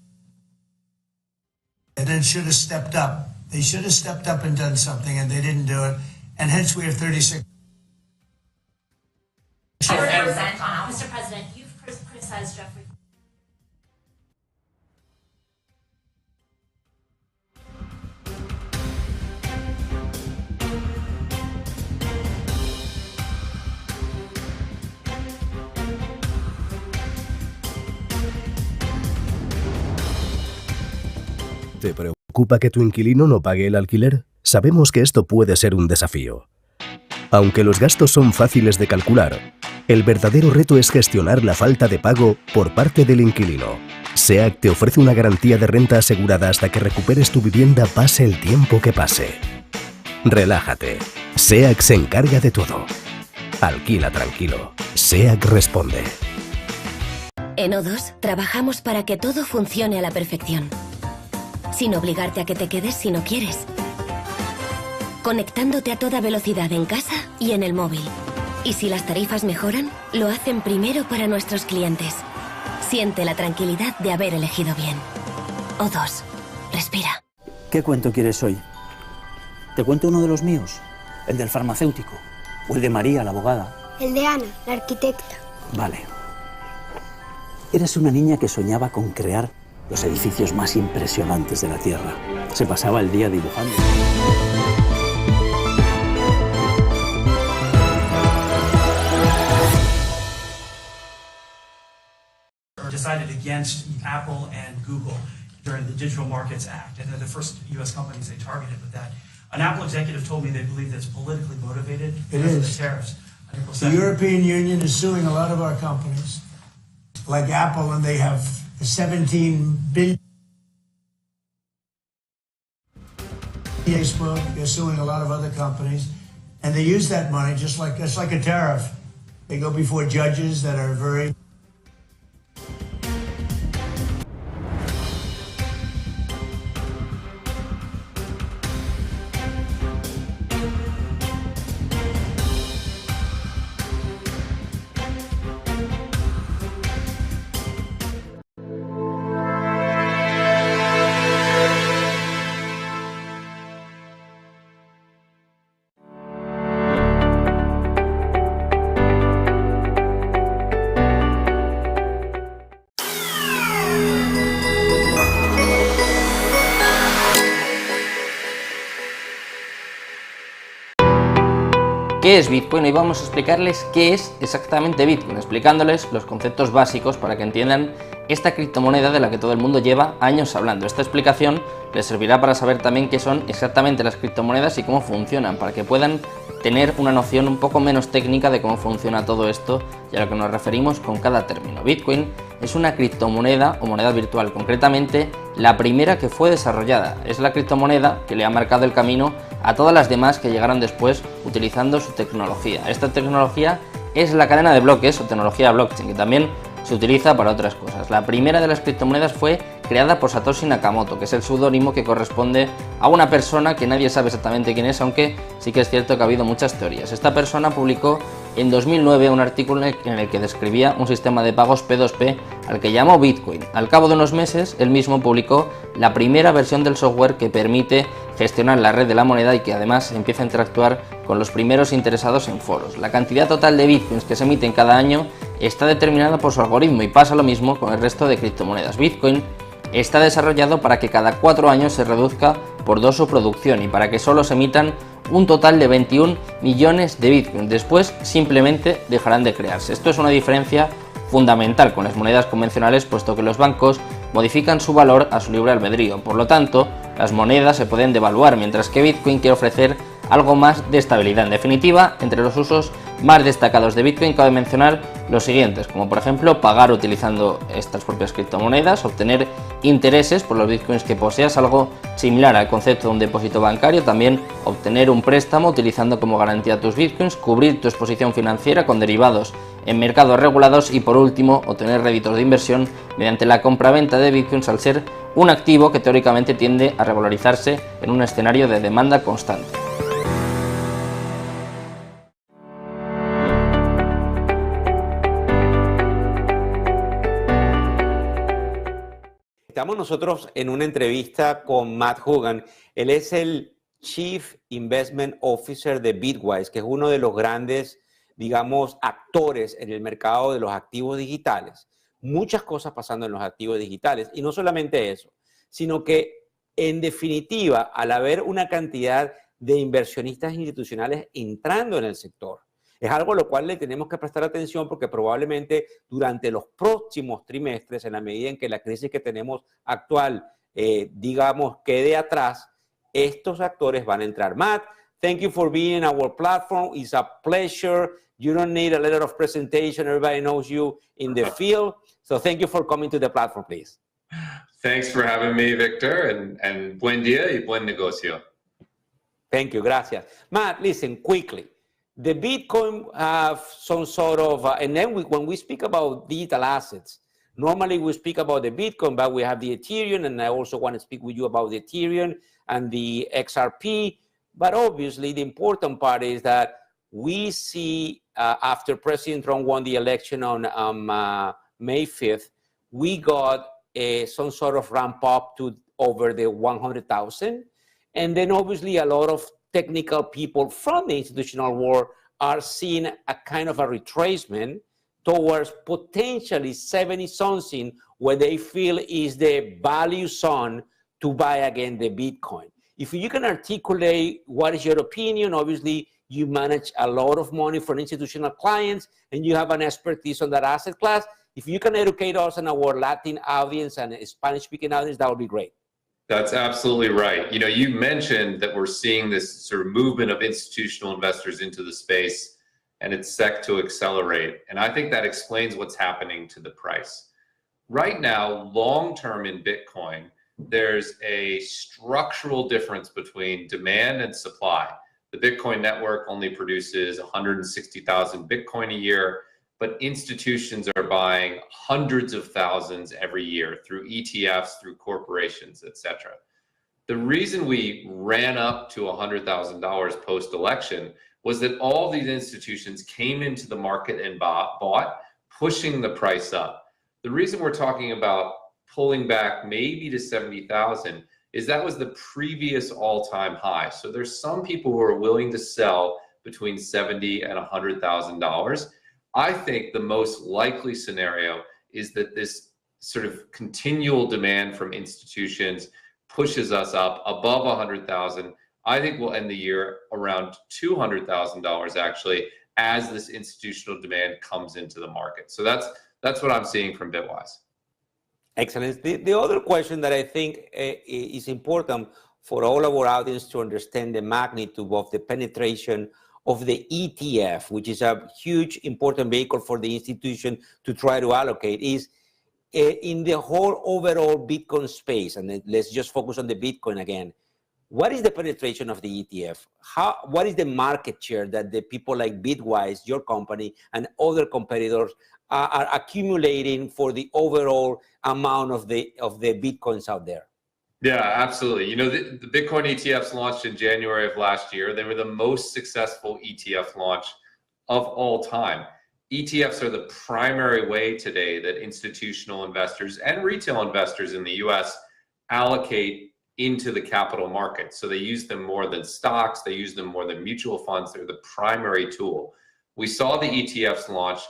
then should have stepped up. They should have stepped up and done something, and they didn't do it. And hence we have 36. Mr. President, you've criticized Jeffrey. ¿Te preocupa que tu inquilino no pague el alquiler? Sabemos que esto puede ser un desafío. Aunque los gastos son fáciles de calcular, el verdadero reto es gestionar la falta de pago por parte del inquilino. SEAC te ofrece una garantía de renta asegurada hasta que recuperes tu vivienda, pase el tiempo que pase. Relájate. SEAC se encarga de todo. Alquila tranquilo. SEAC responde. En O2 trabajamos para que todo funcione a la perfección. Sin obligarte a que te quedes si no quieres. Conectándote a toda velocidad en casa y en el móvil. Y si las tarifas mejoran, lo hacen primero para nuestros clientes. Siente la tranquilidad de haber elegido bien. O2. Respira. ¿Qué cuento quieres hoy? ¿Te cuento uno de los míos? ¿El del farmacéutico? ¿O el de María, la abogada? El de Ana, la arquitecta. Vale. Eres una niña que soñaba con crear los edificios más impresionantes de la Tierra. Se pasaba el día dibujando. Decided against Apple and Google during the Digital Markets Act, and they're the first U.S. companies they targeted with that. An Apple executive told me they believe that's politically motivated because of the tariffs. The European Union is suing a lot of our companies, like Apple, and they have 17 billion. Facebook, they're suing a lot of other companies, and they use that money just like a tariff. They go before judges that are very qué es Bitcoin. Hoy vamos a explicarles qué es exactamente Bitcoin, explicándoles los conceptos básicos para que entiendan esta criptomoneda de la que todo el mundo lleva años hablando. Esta explicación les servirá para saber también qué son exactamente las criptomonedas y cómo funcionan, para que puedan tener una noción un poco menos técnica de cómo funciona todo esto y a lo que nos referimos con cada término. Bitcoin es una criptomoneda o moneda virtual, concretamente la primera que fue desarrollada. Es la criptomoneda que le ha marcado el camino a todas las demás que llegaron después utilizando su tecnología. Esta tecnología es la cadena de bloques o tecnología blockchain, que también se utiliza para otras cosas. La primera de las criptomonedas fue creada por Satoshi Nakamoto, que es el seudónimo que corresponde a una persona que nadie sabe exactamente quién es, aunque sí que es cierto que ha habido muchas teorías. Esta persona publicó en 2009 un artículo en el que describía un sistema de pagos P2P al que llamó Bitcoin. Al cabo de unos meses, él mismo publicó la primera versión del software que permite gestionar la red de la moneda y que además empieza a interactuar con los primeros interesados en foros. La cantidad total de bitcoins que se emiten cada año está determinada por su algoritmo y pasa lo mismo con el resto de criptomonedas. Bitcoin está desarrollado para que cada 4 años se reduzca por 2 su producción y para que solo se emitan un total de 21 millones de bitcoins. Después simplemente dejarán de crearse. Esto es una diferencia fundamental con las monedas convencionales, puesto que los bancos modifican su valor a su libre albedrío. Por lo tanto, las monedas se pueden devaluar, mientras que Bitcoin quiere ofrecer algo más de estabilidad. En definitiva, entre los usos más destacados de Bitcoin cabe mencionar los siguientes, como por ejemplo pagar utilizando estas propias criptomonedas, obtener intereses por los bitcoins que poseas, algo similar al concepto de un depósito bancario, también obtener un préstamo utilizando como garantía tus bitcoins, cubrir tu exposición financiera con derivados en mercados regulados y por último obtener réditos de inversión mediante la compra-venta de bitcoins, al ser un activo que teóricamente tiende a revalorizarse en un escenario de demanda constante. Estamos nosotros en una entrevista con Matt Hougan. Él es el Chief Investment Officer de Bitwise, que es uno de los grandes, digamos, actores en el mercado de los activos digitales. Muchas cosas pasando en los activos digitales. Y no solamente eso, sino que, en definitiva, al haber una cantidad de inversionistas institucionales entrando en el sector, es algo a lo cual le tenemos que prestar atención porque probablemente durante los próximos trimestres, en la medida en que la crisis que tenemos actual, digamos, quede atrás, estos actores van a entrar. Matt, thank you for being in our platform. It's a pleasure. You don't need a letter of presentation. Everybody knows you in the field. So thank you for coming to the platform, please. Thanks for having me, Victor, and buen día y buen negocio. Thank you, gracias. Matt, listen, quickly. The Bitcoin have some sort of, and then when we speak about digital assets, normally we speak about the Bitcoin, but we have the Ethereum, and I also want to speak with you about the Ethereum and the XRP. But obviously, the important part is that we see after President Trump won the election on May 5th, we got some sort of ramp up to over the 100,000. And then obviously a lot of technical people from the institutional world are seeing a kind of a retracement towards potentially 70-something, where they feel is the value zone to buy again the Bitcoin. If you can articulate what is your opinion, obviously you manage a lot of money for institutional clients and you have an expertise on that asset class. If you can educate us and our Latin audience and Spanish-speaking audience, that would be great. That's absolutely right. You know, you mentioned that we're seeing this sort of movement of institutional investors into the space, and it's set to accelerate. And I think that explains what's happening to the price. Right now, long-term in Bitcoin, there's a structural difference between demand and supply. The Bitcoin network only produces 160,000 Bitcoin a year, but institutions are buying hundreds of thousands every year through ETFs, through corporations, etc. The reason we ran up to $100,000 post-election was that all these institutions came into the market and bought, pushing the price up. The reason we're talking about pulling back maybe to 70,000 is that was the previous all-time high. So there's some people who are willing to sell between $70,000 and $100,000. I think the most likely scenario is that this sort of continual demand from institutions pushes us up above 100,000, I think we'll end the year around $200,000 actually, as this institutional demand comes into the market. So that's what I'm seeing from Bitwise. Excellent. The other question that I think is important for all of our audience to understand the magnitude of the penetration of the ETF, which is a huge important vehicle for the institution to try to allocate, is in the whole overall Bitcoin space. And let's just focus on the Bitcoin again. What is the penetration of the ETF? What is the market share that the people like Bitwise, your company, and other competitors are accumulating for the overall amount of the Bitcoins out there? Yeah, absolutely. You know, the Bitcoin ETFs launched in January of last year. They were the most successful ETF launch of all time. ETFs are the primary way today that institutional investors and retail investors in the US allocate into the capital market. So they use them more than stocks. They use them more than mutual funds. They're the primary tool. We saw the ETFs launch.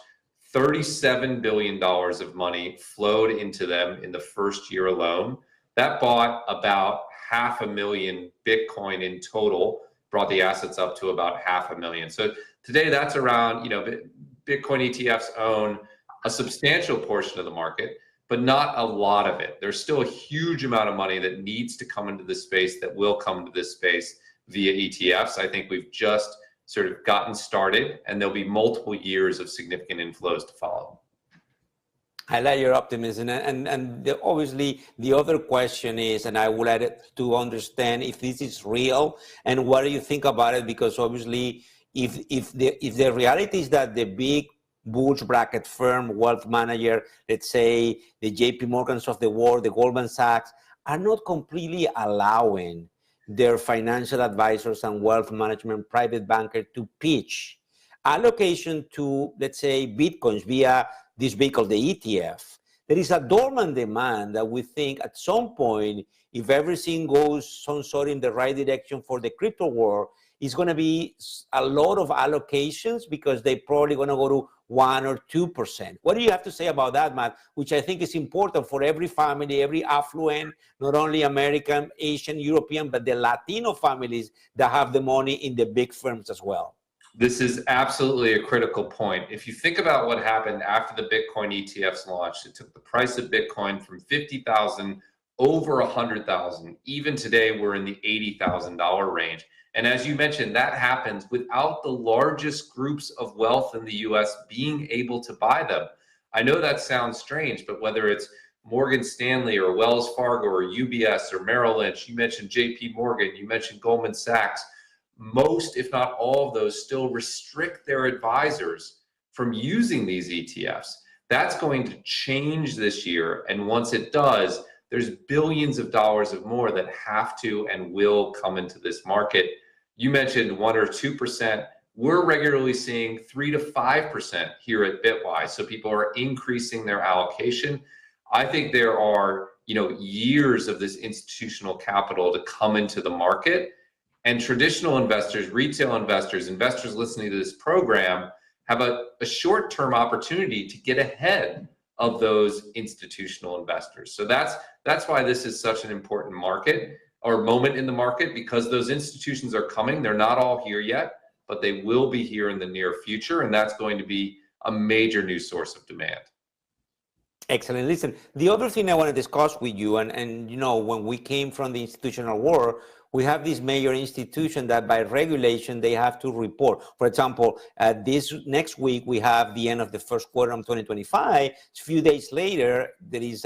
$37 billion of money flowed into them in the first year alone. That bought about 500,000 Bitcoin in total, brought the assets up to about 500,000. So today that's around, you know, Bitcoin ETFs own a substantial portion of the market, but not a lot of it. There's still a huge amount of money that needs to come into this space, that will come into this space via ETFs. I think we've just sort of gotten started, and there'll be multiple years of significant inflows to follow. I like your optimism, and obviously the other question is, and I would like to understand if this is real and what do you think about it, because obviously if the reality is that the big bulge bracket firm, wealth manager, let's say the JP Morgans of the world, the Goldman Sachs, are not completely allowing their financial advisors and wealth management private banker to pitch allocation to, let's say, Bitcoins via this vehicle, the ETF. There is a dormant demand that we think at some point, if everything goes some sort in the right direction for the crypto world, is going to be a lot of allocations because they're probably going to go to 1 or 2%. What do you have to say about that, Matt? Which I think is important for every family, every affluent, not only American, Asian, European, but the Latino families that have the money in the big firms as well. This is absolutely a critical point. If you think about what happened after the Bitcoin ETFs launched, it took the price of Bitcoin from 50,000 over 100,000. Even today, we're in the $80,000 range. And as you mentioned, that happens without the largest groups of wealth in the US being able to buy them. I know that sounds strange, but whether it's Morgan Stanley or Wells Fargo or UBS or Merrill Lynch, you mentioned JP Morgan, you mentioned Goldman Sachs, most, if not all of those, still restrict their advisors from using these ETFs. That's going to change this year. And once it does, there's billions of dollars of more that have to and will come into this market. You mentioned 1 or 2%. We're regularly seeing 3 to 5% here at Bitwise. So people are increasing their allocation. I think there are, you know, years of this institutional capital to come into the market. And traditional investors, retail investors, investors listening to this program have a short-term opportunity to get ahead of those institutional investors. So that's why this is such an important market or moment in the market, because those institutions are coming. They're not all here yet, but they will be here in the near future. And that's going to be a major new source of demand. Excellent. Listen, the other thing I want to discuss with you, and you know, when we came from the institutional world, we have this major institution that by regulation, they have to report. For example, this next week, we have the end of the first quarter of 2025. A few days later, there is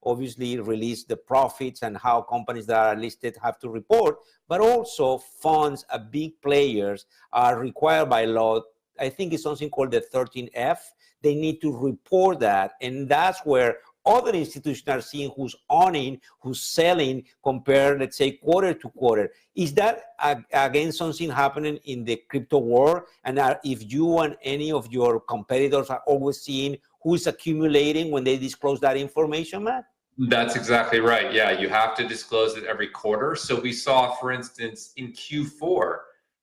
obviously release the profits and how companies that are listed have to report, but also funds, big players are required by law. I think it's something called the 13F. They need to report that. And that's where other institutions are seeing who's owning, who's selling, compared, let's say, quarter to quarter. Is that, again, something happening in the crypto world? And if you and any of your competitors are always seeing who is accumulating when they disclose that information, Matt? That's exactly right. Yeah, you have to disclose it every quarter. So we saw, for instance, in Q4,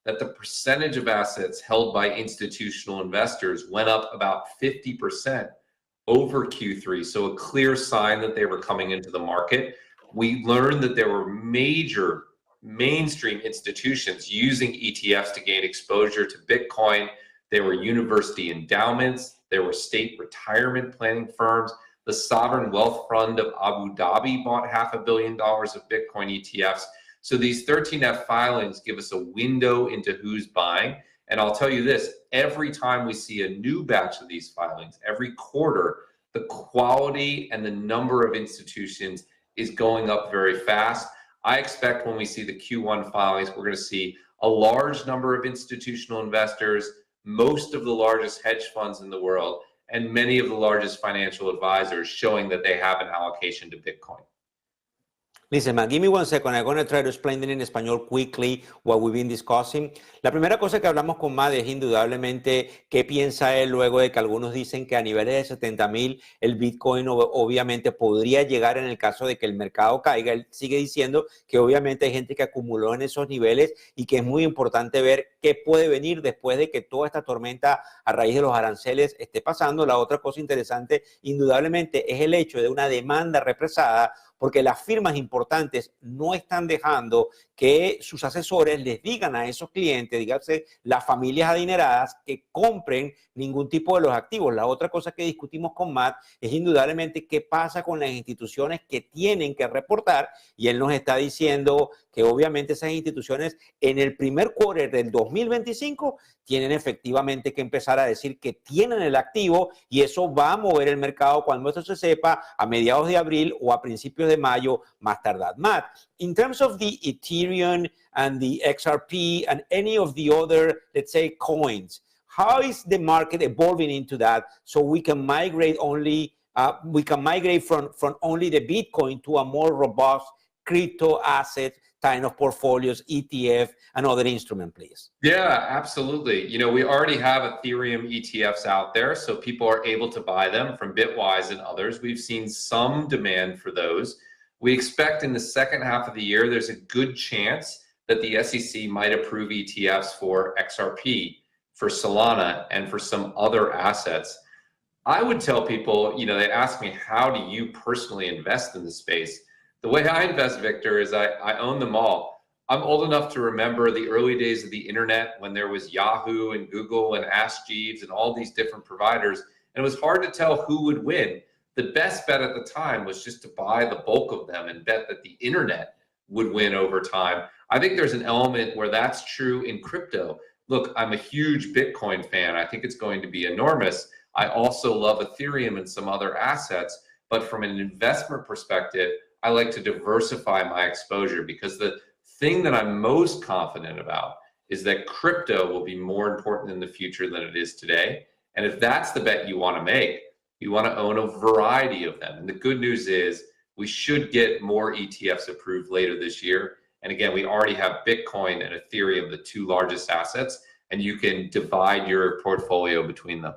that the percentage of assets held by institutional investors went up about 50% over Q3. So a clear sign that they were coming into the market. We learned that there were major mainstream institutions using ETFs to gain exposure to Bitcoin. There were university endowments, there were state retirement planning firms. The Sovereign Wealth Fund of Abu Dhabi bought $500 million of Bitcoin ETFs. So these 13F filings give us a window into who's buying. And I'll tell you this, every time we see a new batch of these filings, every quarter, the quality and the number of institutions is going up very fast. I expect when we see the Q1 filings, we're going to see a large number of institutional investors, most of the largest hedge funds in the world, and many of the largest financial advisors showing that they have an allocation to Bitcoin. Listen, man, give me 1 second. I'm going to try to explain it in español quickly what we've been discussing. La primera cosa que hablamos con Matt es indudablemente qué piensa él luego de que algunos dicen que a niveles de 70,000 el Bitcoin obviamente podría llegar en el caso de que el mercado caiga. Él sigue diciendo que obviamente hay gente que acumuló en esos niveles y que es muy importante ver qué puede venir después de que toda esta tormenta a raíz de los aranceles esté pasando. La otra cosa interesante indudablemente es el hecho de una demanda represada, porque las firmas importantes no están dejando que sus asesores les digan a esos clientes, dígase las familias adineradas, que compren ningún tipo de los activos. La otra cosa que discutimos con Matt es indudablemente qué pasa con las instituciones que tienen que reportar, y él nos está diciendo que obviamente esas instituciones en el primer quarter del 2025 tienen efectivamente que empezar a decir que tienen el activo, y eso va a mover el mercado cuando esto se sepa a mediados de abril o a principios de mayo más tardar. Matt, in terms of the Ethereum and the XRP and any of the other, let's say, coins, how is the market evolving into that so we can migrate from only the Bitcoin to a more robust crypto asset kind of portfolios, ETF, and other instrument, please? Yeah, absolutely. You know, we already have Ethereum ETFs out there, so people are able to buy them from Bitwise and others. We've seen some demand for those. We expect in the second half of the year, there's a good chance that the SEC might approve ETFs for XRP, for Solana, and for some other assets. I would tell people, you know, they ask me, how do you personally invest in the space? The way I invest, Victor, is I own them all. I'm old enough to remember the early days of the internet when there was Yahoo and Google and Ask Jeeves and all these different providers, and it was hard to tell who would win. The best bet at the time was just to buy the bulk of them and bet that the internet would win over time. I think there's an element where that's true in crypto. Look, I'm a huge Bitcoin fan. I think it's going to be enormous. I also love Ethereum and some other assets, but from an investment perspective, I like to diversify my exposure, because the thing that I'm most confident about is that crypto will be more important in the future than it is today. And if that's the bet you want to make, you want to own a variety of them. And the good news is we should get more ETFs approved later this year. And again, we already have Bitcoin and Ethereum, the two largest assets, and you can divide your portfolio between them.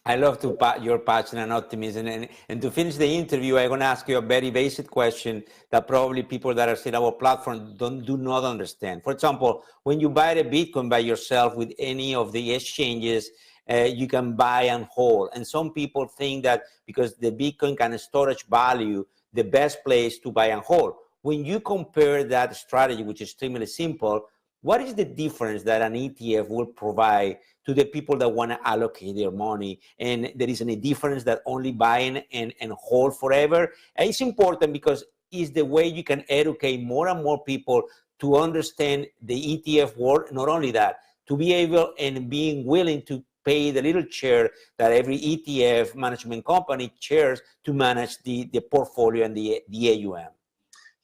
I love your passion and optimism. And to finish the interview, I'm going to ask you a very basic question that probably people that are in our platform do not understand. For example, when you buy a Bitcoin by yourself with any of the exchanges, you can buy and hold. And some people think that because the Bitcoin can storage value, the best place to buy and hold. When you compare that strategy, which is extremely simple, what is the difference that an ETF will provide to the people that want to allocate their money? And there isn't a difference that only buying and hold forever. And it's important because it's the way you can educate more and more people to understand the ETF world. Not only that, to be able and being willing to pay the little share that every ETF management company shares to manage the portfolio and the AUM.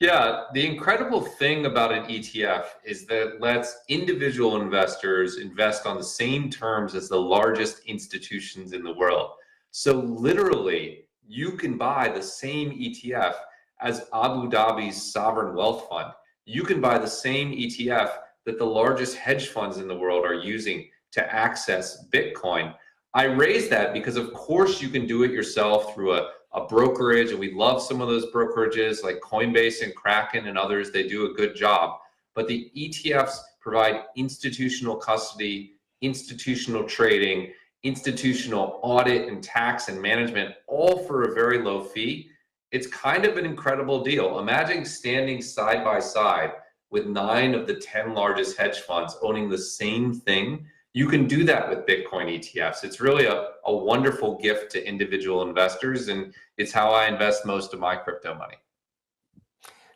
Yeah, the incredible thing about an ETF is that it lets individual investors invest on the same terms as the largest institutions in the world. So literally, you can buy the same ETF as Abu Dhabi's sovereign wealth fund. You can buy the same ETF that the largest hedge funds in the world are using to access Bitcoin. I raise that because, of course, you can do it yourself through a brokerage, and we love some of those brokerages like Coinbase and Kraken and others. They do a good job. But the ETFs provide institutional custody, institutional trading, institutional audit and tax and management, all for a very low fee. It's kind of an incredible deal. Imagine standing side by side with 9 of the 10 largest hedge funds owning the same thing. You can do that with Bitcoin ETFs. It's really a wonderful gift to individual investors, and it's how I invest most of my crypto money.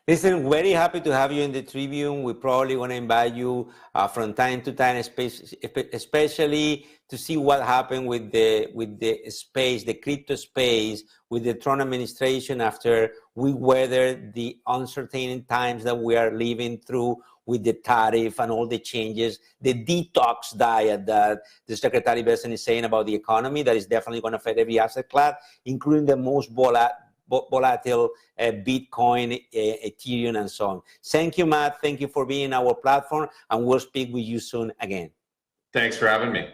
Listen, very happy to have you in the Tribune. We probably want to invite you from time to time, especially to see what happened with the space, the crypto space, with the Trump administration after we weathered the uncertain times that we are living through with the tariff and all the changes, the detox diet that the Secretary Bessent is saying about the economy that is definitely going to affect every asset class, including the most volatile Bitcoin, Ethereum, and so on. Thank you, Matt. Thank you for being on our platform, and we'll speak with you soon again. Thanks for having me.